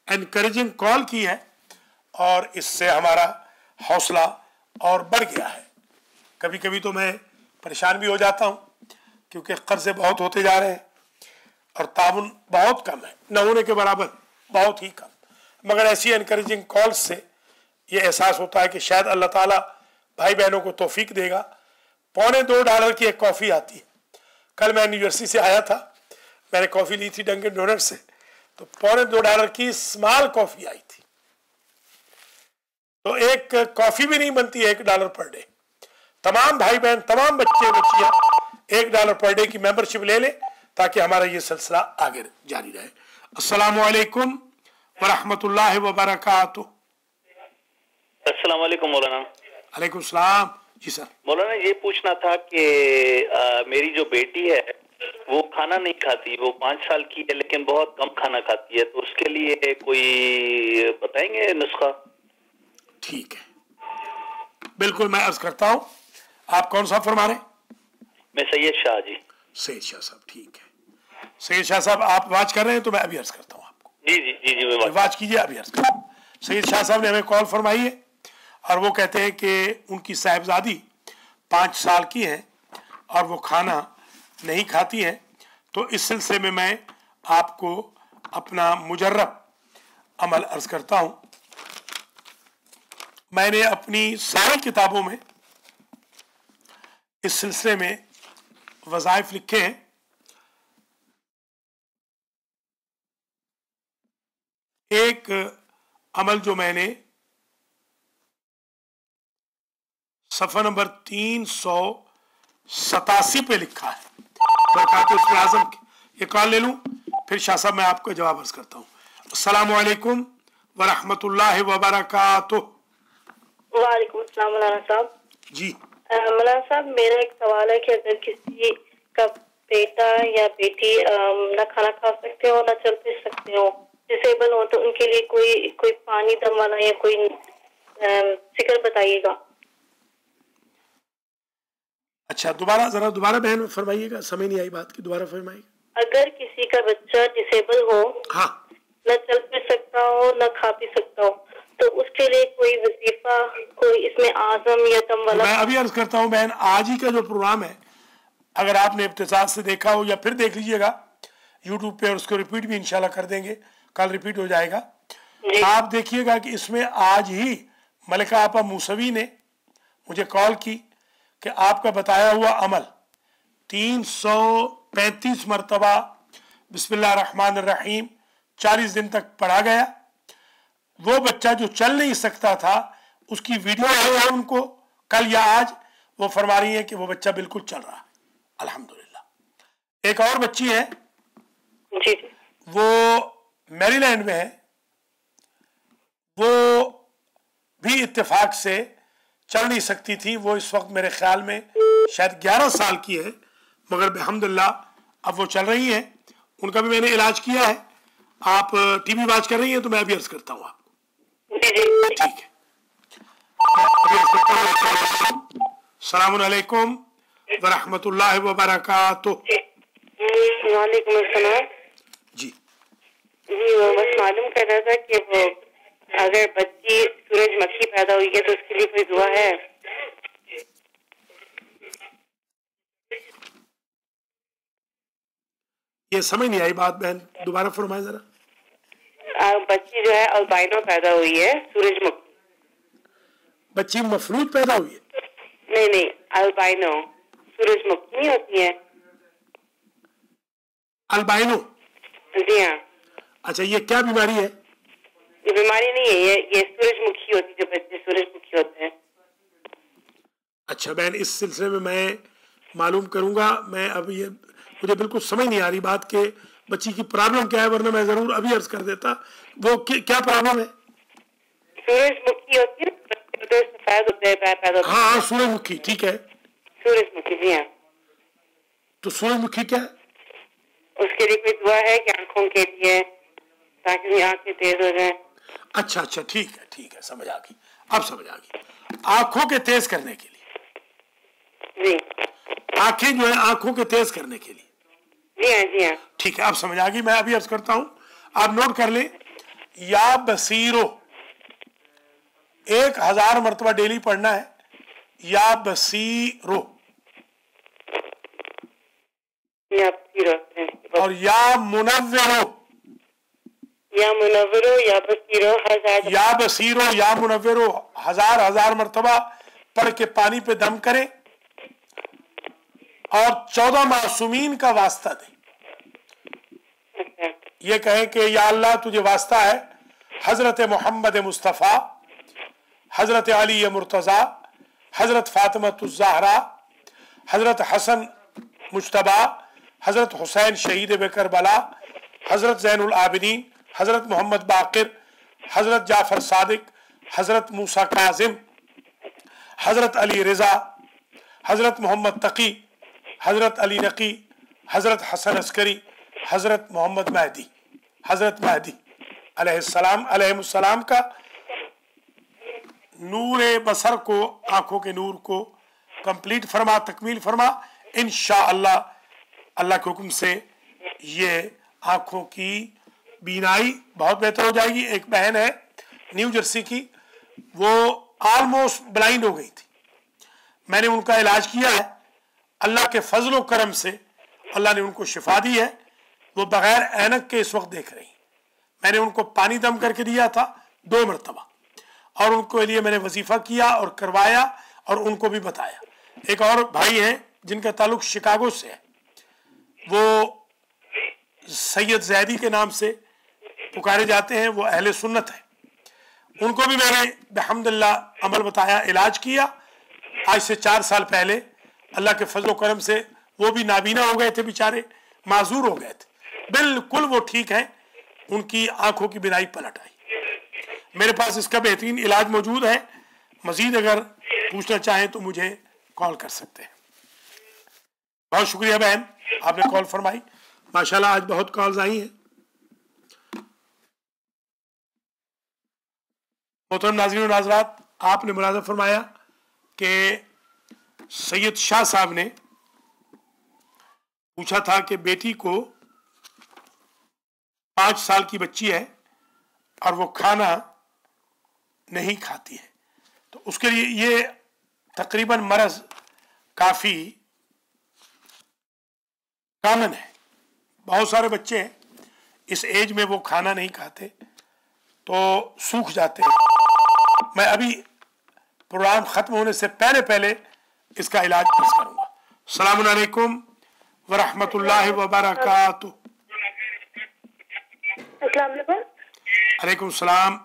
एनकरेजिंग कॉल की है और इससे हमारा हौसला और बढ़ गया है। कभी कभी तो मैं परेशान भी हो जाता हूँ क्योंकि कर्जे बहुत होते जा रहे हैं और ताउन बहुत कम है, न होने के बराबर, बहुत ही कम। मगर ऐसी एनकरेजिंग कॉल से ये एहसास होता है कि शायद अल्लाह ताला भाई बहनों को तौफीक देगा। $2.25 की एक कॉफ़ी आती है। कल मैं न्यूजर्सी से आया था, मैंने कॉफ़ी ली थी डंकिन डोनट से, तो $2.25 की स्मॉल कॉफ़ी आई थी। तो एक कॉफ़ी भी नहीं बनती है $1 पर डे। तमाम भाई बहन, तमाम बच्चे बच्चियाँ $1 पर डे की मेंबरशिप ले लें ताकि हमारा ये सिलसिला आगे जारी रहे। अस्सलामु अलैकुम वरहमतुल्लाहि वबरकातुहू। अस्सलाम वालेकुम मौलाना। अलैकुम सलाम। जी सर। मौलाना ये पूछना था कि मेरी जो बेटी है वो खाना नहीं खाती, वो 5 साल की है लेकिन बहुत कम खाना खाती है, तो उसके लिए कोई बताएंगे नुस्खा? ठीक है, बिल्कुल मैं अर्ज करता हूँ। आप कौन सा फरमा रहे? मैं सैयद शाह जी। सैयद शाह साहब, ठीक है। सैयद शाह साहब आप वाच कर रहे हैं तो मैं अभी अर्ज करता हूँ आपको। जी जी जी जी मैं वाच कीजिए, अभी अर्ज करता हूँ। सैयद शाह साहब ने हमें कॉल फरमाई है और वो कहते हैं कि उनकी साहिबजादी 5 साल की है और वो खाना नहीं खाती है। तो इस सिलसिले में मैं आपको अपना मुजर्रब अमल अर्ज करता हूँ। मैंने अपनी सारी किताबों में इस सिलसिले में वज़ाइफ लिखे हैं। एक अमल जो मैंने सफ़ा नंबर 387 पे लिखा है, बरकात उस्मे आज़म की। ये कॉल ले लूं फिर शाह साहब मैं आपको जवाब अर्ज करता हूँ। अस्सलामु अलैकुम वरहमतुल्लाहि वबरकातुहू। वालेकुम अस्सलाम मौलाना साहब। जी मौलाना साहब, मेरा एक सवाल है कि अगर किसी का बेटा या बेटी न खाना खा सकते हो न चल फिर सकते हो, डिसेबल हो, तो उनके लिए कोई पानी दम वाला या कोई फिक्र बताइएगा। अच्छा, दोबारा बहन फरमाइएगा, समझ नहीं आई बात की, दोबारा फरमाइएगा। अगर किसी का बच्चा डिसेबल हो, हाँ, न चल फिर सकता हो न खा पी सकता हो, तो उसके लिए कोई वजीफा, कोई इसमें आजम या दम वाला? मैं अभी अर्ज करता हूँ बहन, आज ही का जो प्रोग्राम है अगर आपने इब्तिदा से देखा हो या फिर देख लीजिएगा यूट्यूब पे, और उसको रिपीट भी इंशाल्लाह कर देंगे, कल रिपीट हो जाएगा। आप देखिएगा कि इसमें आज ही मलिका आपा मूसवी ने मुझे कॉल की कि आपका बताया हुआ अमल 335 मरतबा बिस्मिल्लाहिर्रहमानिर्रहीम 40 दिन तक पढ़ा गया। वो बच्चा जो चल नहीं सकता था उसकी वीडियो है उनको कल या आज, वो फरमा रही है कि वो बच्चा बिल्कुल चल रहा है अल्हम्दुलिल्लाह। एक और बच्ची है जी, वो मैरीलैंड में है, वो भी इत्तेफाक से चल नहीं सकती थी। वो इस वक्त मेरे ख्याल में शायद 11 साल की है, मगर अल्हम्दुलिल्लाह अब वो चल रही हैं। उनका भी मैंने इलाज किया है। आप टीवी वॉच कर रही हैं तो मैं अभी अर्ज करता हूँ आपको। ठीक है, अस्सलामुन अलैकुम वरहमतुल्लाहि वबरकातुहू। वालेकुम अस्सलाम। जी जी, वो बस मालूम कर रहा था कि वो अगर बच्ची सूरजमुखी पैदा हुई है तो उसके लिए कोई दुआ है? ये समझ नहीं आई बात बहन, दोबारा फरमाएं जरा। बच्ची जो है अल्बाइनो पैदा हुई है, सूरजमुखी। बच्ची मफलूज पैदा हुई है? नहीं, अल्बाइनो सूरजमुखी नहीं होती है? अल्बाइनो? जी हाँ। अच्छा, ये क्या बीमारी है? ये बीमारी नहीं है, ये सूरजमुखी होती है, जो बच्चे सूरजमुखी होते हैं। अच्छा बहन, इस सिलसिले में मैं मालूम करूंगा। मैं अब ये मुझे बिल्कुल समझ नहीं आ रही बात के बच्ची की प्रॉब्लम क्या है, वरना मैं जरूर अभी अर्ज कर देता। वो क्या प्रॉब्लम है? सूरजमुखी होती है, बच्चे सफेद होते हैं, पैदा होते हैं। हाँ, सूरजमुखी, ठीक है। सूरजमुखी, जी हाँ। तो सूरजमुखी क्या है? उसके लिए कोई दुआ है कि आंखों के लिए, ताकि आंखें तेज हो जाए? अच्छा, ठीक है, समझ आ गई, अब समझ आ गई। आंखों के तेज करने के लिए? जी। आंखें जो है आंखों के तेज करने के लिए? जी हाँ। ठीक है, अब समझ आ गई। मैं अभी अर्ज करता हूं, आप नोट कर ले। या बसीरो 1000 मरतबा डेली पढ़ना है। या बसीरो और या मुनव्विरो, या बसीरो, या बसीरो या मुनव्विरो 1000 मरतबा पढ़ के पानी पे दम करें और 14 मासूमीन का वास्ता दे। ये कहें कि या अल्लाह तुझे वास्ता है हजरत मोहम्मद मुस्तफ़ा, हजरत अली मुर्तज़ा, हजरत फातिमा ज़हरा, हजरत हसन मुज्तबा, हजरत हुसैन शहीद करबला, हजरत ज़ैनुल आबिदीन, हजरत मोहम्मद बाक़िर, हजरत जाफ़र सादिक, हजरत मूसा काज़िम, हजरत अली रिज़ा, हजरत मोहम्मद तकी, हजरत अली नकी, हजरत हसन अस्करी, हजरत मोहम्मद महदी, हजरत महदी अलैहिस्सलाम का नूर बसर को, आंखों के नूर को कंप्लीट फरमा, तकमील फरमा। इंशाअल्लाह अल्लाह के हुक्म से ये आंखों की बीनाई बहुत बेहतर हो जाएगी। एक बहन है न्यू जर्सी की, वो ऑलमोस्ट ब्लाइंड हो गई थी। मैंने उनका इलाज किया है, अल्लाह के फजल करम से अल्लाह ने उनको शिफा दी है। वो बगैर ऐनक के इस वक्त देख रही। मैंने उनको पानी दम करके दिया था 2 मरतबा, और उनको लिए मैंने वजीफा किया और करवाया और उनको भी बताया। एक और भाई हैं जिनका ताल्लुक शिकागो से है, वो सैयद जैदी के नाम से पुकारे जाते हैं, वो अहले सुन्नत है। उनको भी मैंने बिहम्दिल्लाह अमल बताया, इलाज किया आज से 4 साल पहले। अल्लाह के फजल करम से वो भी नाबीना हो गए थे, बेचारे माजूर हो गए थे, बिल्कुल वो ठीक है, उनकी आंखों की बिनाई पलट आई। मेरे पास इसका बेहतरीन इलाज मौजूद है। मजीद अगर पूछना चाहें तो मुझे कॉल कर सकते हैं। बहुत शुक्रिया बहन, आपने कॉल फरमाई। माशाल्लाह आज बहुत कॉल्स आई हैं। मोहतरम नाज़रीन और नाज़रात, आपने मुलाज़ा फरमाया कि सैयद शाह साहब ने पूछा था कि बेटी को 5 साल की बच्ची है और वो खाना नहीं खाती है, तो उसके लिए ये तकरीबन मरज काफी कॉमन है। बहुत सारे बच्चे हैं इस एज में वो खाना नहीं खाते तो सूख जाते हैं। मैं अभी प्रोग्राम खत्म होने से पहले इसका इलाज पेश करूंगा। अस्सलाम वालेकुम व रहमतुल्लाहि व बरकातुहू। अस्सलाम वालेकुम। अलैकुम सलाम।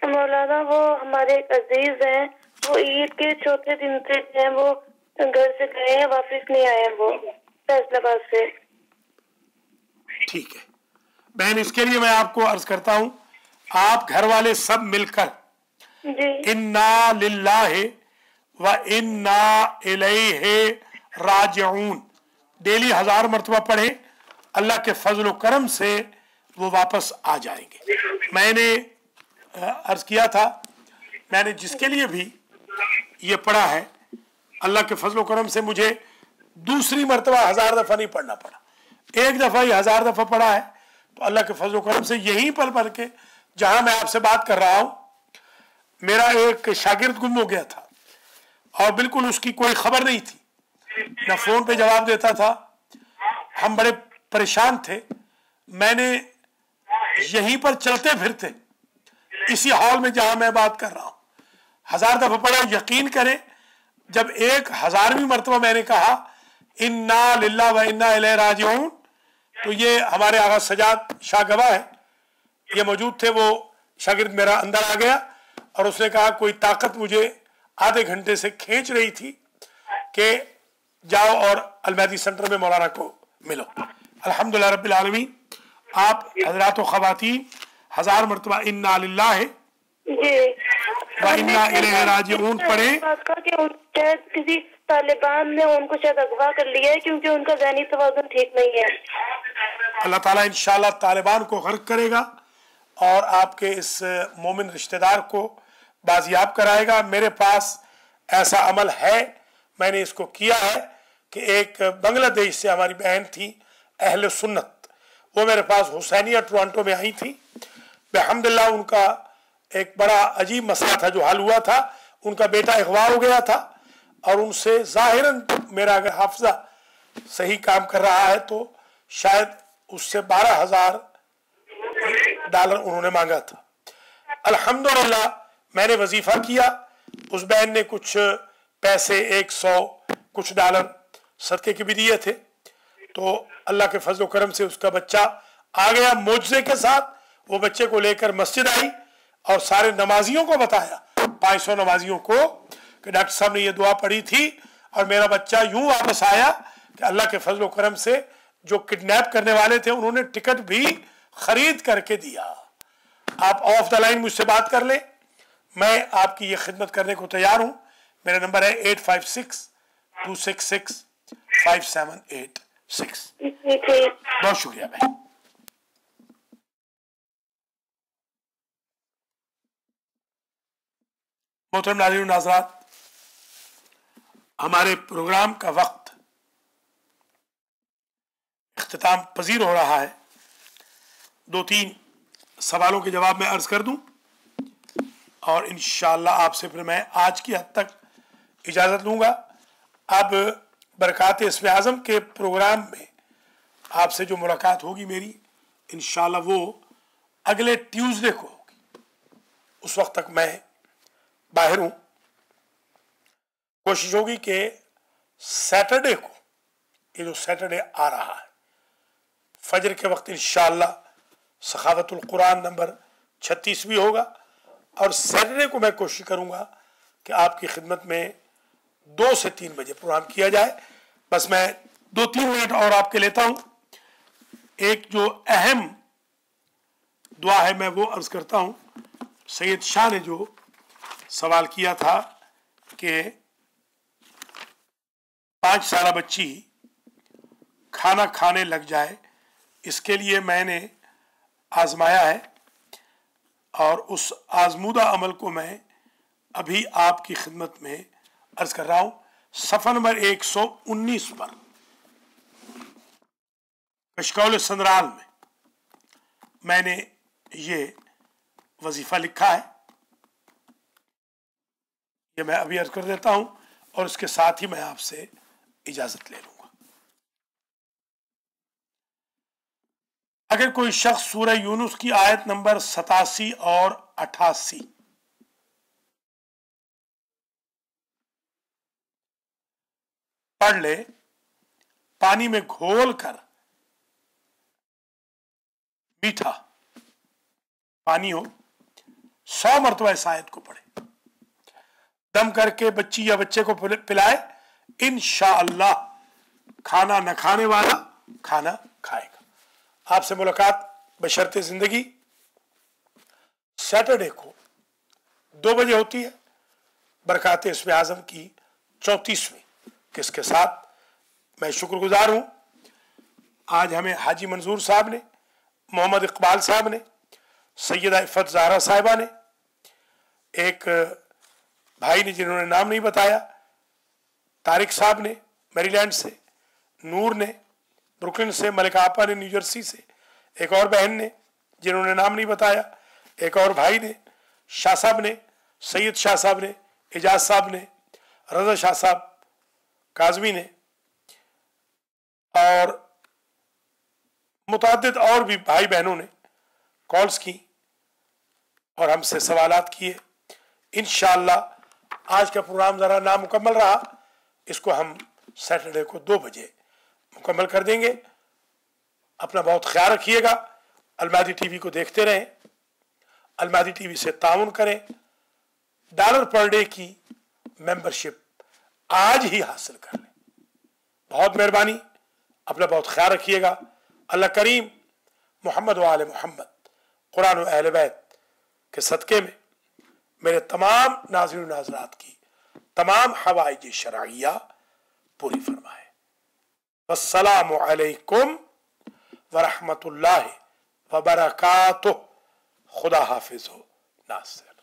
मौलाना, वो हमारे एक अजीज हैं, वो ईद के चौथे दिन से जो है वो घर से गए हैं, वापस नहीं आए हैं, वो फैसलाबाद से। ठीक है बहन, इसके लिए मैं आपको अर्ज करता हूँ, आप घर वाले सब मिलकर इन्ना लिल्लाहि व इन्ना इलैहि राजिऊन डेली 1000 मरतबा पढ़े। अल्लाह के फजल करम से वो वापस आ जाएंगे। मैंने अर्ज किया था, मैंने जिसके लिए भी ये पढ़ा है, अल्लाह के फजल करम से मुझे दूसरी मरतबा 1000 दफा नहीं पढ़ना पड़ा, एक दफा ही 1000 दफा पढ़ा है। तो अल्लाह के फजल करम से यहीं पर पढ़ के जहां मैं आपसे बात कर रहा हूं, मेरा एक शागिर्द गुम हो गया था और बिल्कुल उसकी कोई खबर नहीं थी, ना फोन पे जवाब देता था। हम बड़े परेशान थे। मैंने यहीं पर चलते फिरते इसी हॉल में जहां मैं बात कर रहा हूं 1000 दफा पढ़ा। यकीन करें, जब 1000वीं मरतबा मैंने कहा इन्ना लिल्लाह व इन्ना इलैहि राजिऊन, तो ये हमारे आगा सजाद शाह गवाह है, ये मौजूद थे। वो शागिर्द मेरा अंदर आ गया और उसने कहा कोई ताकत मुझे आधे घंटे से खींच रही थी कि जाओ और अलमहदी सेंटर में मौलाना को मिलो। अल्हम्दुलिल्लाह रब्बिल आलमीन। आप हजरात व ख़वातीन 1000 मरतबा इन्ना लिल्लाह व इन्ना इलैहि राजिऊन पढ़े। किसी तालिबान ने उनको शायद अगवा कर लिया है क्योंकि उनका ज़हनी तवाज़ुन ठीक नहीं है। अल्लाह ताला इंशाअल्लाह तालिबान को गर्क करेगा और आपके इस मोमिन रिश्तेदार को बाजियाब कराएगा। मेरे पास ऐसा अमल है, मैंने इसको किया है कि एक बांग्लादेश से हमारी बहन थी अहले सुन्नत, वो मेरे पास हुसैनिया टोरंटो में आई थी। अल्हम्दुलिल्लाह उनका एक बड़ा अजीब मसला था जो हल हुआ था। उनका बेटा अगवा हो गया था और उनसे ज़ाहिरन मेरा अगर हाफजा सही काम कर रहा है तो शायद उससे $12,000 उन्होंने मांगा था। अल्हम्दुलिल्लाह मैंने वजीफा किया, उस बहन ने कुछ पैसे 100 कुछ $, सदके के भी दिए थे। तो अल्लाह के फजल करम से उसका बच्चा आ गया मोजज़े के साथ। वो बच्चे को लेकर मस्जिद आई और सारे नमाजियों को बताया, 500 नमाजियों को, कि डॉक्टर साहब ने ये दुआ पढ़ी थी और मेरा बच्चा यूं वापस आया कि अल्लाह के फजल करम से जो किडनैप करने वाले थे उन्होंने टिकट भी खरीद करके दिया। आप ऑफ द लाइन मुझसे बात कर लें, मैं आपकी ये खिदमत करने को तैयार हूं। मेरा नंबर है 856-266-5786। बहुत शुक्रिया भाई। मोहतरम नाज़रीन नाज़रात, हमारे प्रोग्राम का वक्त इख्तिताम पजीर हो रहा है। 2-3 सवालों के जवाब मैं अर्ज कर दूं और इंशाअल्लाह आपसे फिर मैं आज की हद तक इजाज़त लूँगा। अब बरकात इस्म आज़म के प्रोग्राम में आपसे जो मुलाकात होगी मेरी, इंशाअल्लाह वो अगले ट्यूसडे को होगी। उस वक्त तक मैं बाहर हूँ। कोशिश होगी कि सैटरडे को, ये जो सैटरडे आ रहा है, फजर के वक्त इंशाअल्लाह सखावतुल कुरान नंबर 36 भी होगा और सैटरडे को मैं कोशिश करूँगा कि आपकी खिदमत में 2 से 3 बजे प्रोग्राम किया जाए। बस मैं 2-3 मिनट और आपके लेता हूँ। एक जो अहम दुआ है मैं वो अर्ज करता हूँ। सैयद शाह ने जो सवाल किया था कि 5 साल बच्ची खाना खाने लग जाए, इसके लिए मैंने आजमाया है और उस आजमूदा अमल को मैं अभी आपकी खिदमत में अर्ज कर रहा हूं। सफ़ा नंबर 119 पर कशकौल संदराल में मैंने ये वजीफा लिखा है, ये मैं अभी अर्ज कर देता हूं और इसके साथ ही मैं आपसे इजाजत ले लूंगा। अगर कोई शख्स सूरह यूनुस की आयत नंबर 87 और 88 पढ़ ले, पानी में घोल कर, मीठा पानी हो, 100 मरतबा इस आयत को पढ़े, दम करके बच्ची या बच्चे को पिलाए, इंशाअल्लाह खाना न खाने वाला खाना खाएगा। आपसे मुलाकात बशर्ते जिंदगी सैटरडे को 2 बजे होती है, बरकात इस्म आज़म की 34वीं, किसके साथ मैं शुक्रगुजार हूं। आज हमें हाजी मंजूर साहब ने, मोहम्मद इकबाल साहब ने, सैयदा इफ़त ज़हरा साहिबा ने, एक भाई ने जिन्होंने नाम नहीं बताया, तारिक साहब ने मैरीलैंड से, नूर ने ब्रुकलिन से, मलिका आपा ने न्यू जर्सी से, एक और बहन ने जिन्होंने नाम नहीं बताया, एक और भाई ने, शाह साहब ने, सैयद शाह साहब ने, एजाज साहब ने, रजा शाह साहब, काजमी ने और मुतअद्दिद और भी भाई बहनों ने कॉल्स की और हमसे सवालात किए। इंशाअल्लाह आज का प्रोग्राम ज़रा नामुकम्मल रहा, इसको हम सैटरडे को 2 बजे मुकम्मल कर देंगे। अपना बहुत ख्याल रखिएगा। अलमादी टीवी को देखते रहें, अलमादी टीवी से ताउन करें। $1 पर डे की मेंबरशिप आज ही हासिल कर लें। बहुत मेहरबानी, अपना बहुत ख्याल रखिएगा। अल्लाह करीम मोहम्मद व आले मोहम्मद, कुरान व अहले बैत के सदक़े में मेरे तमाम नाज़रीन व नाज़रात की तमाम हवाइज शरइया पूरी फरमाए। वस्सलामु अलैकुम व रहमतुल्लाहि व बरकातुहू। खुदा हाफिज़ हो नासिर।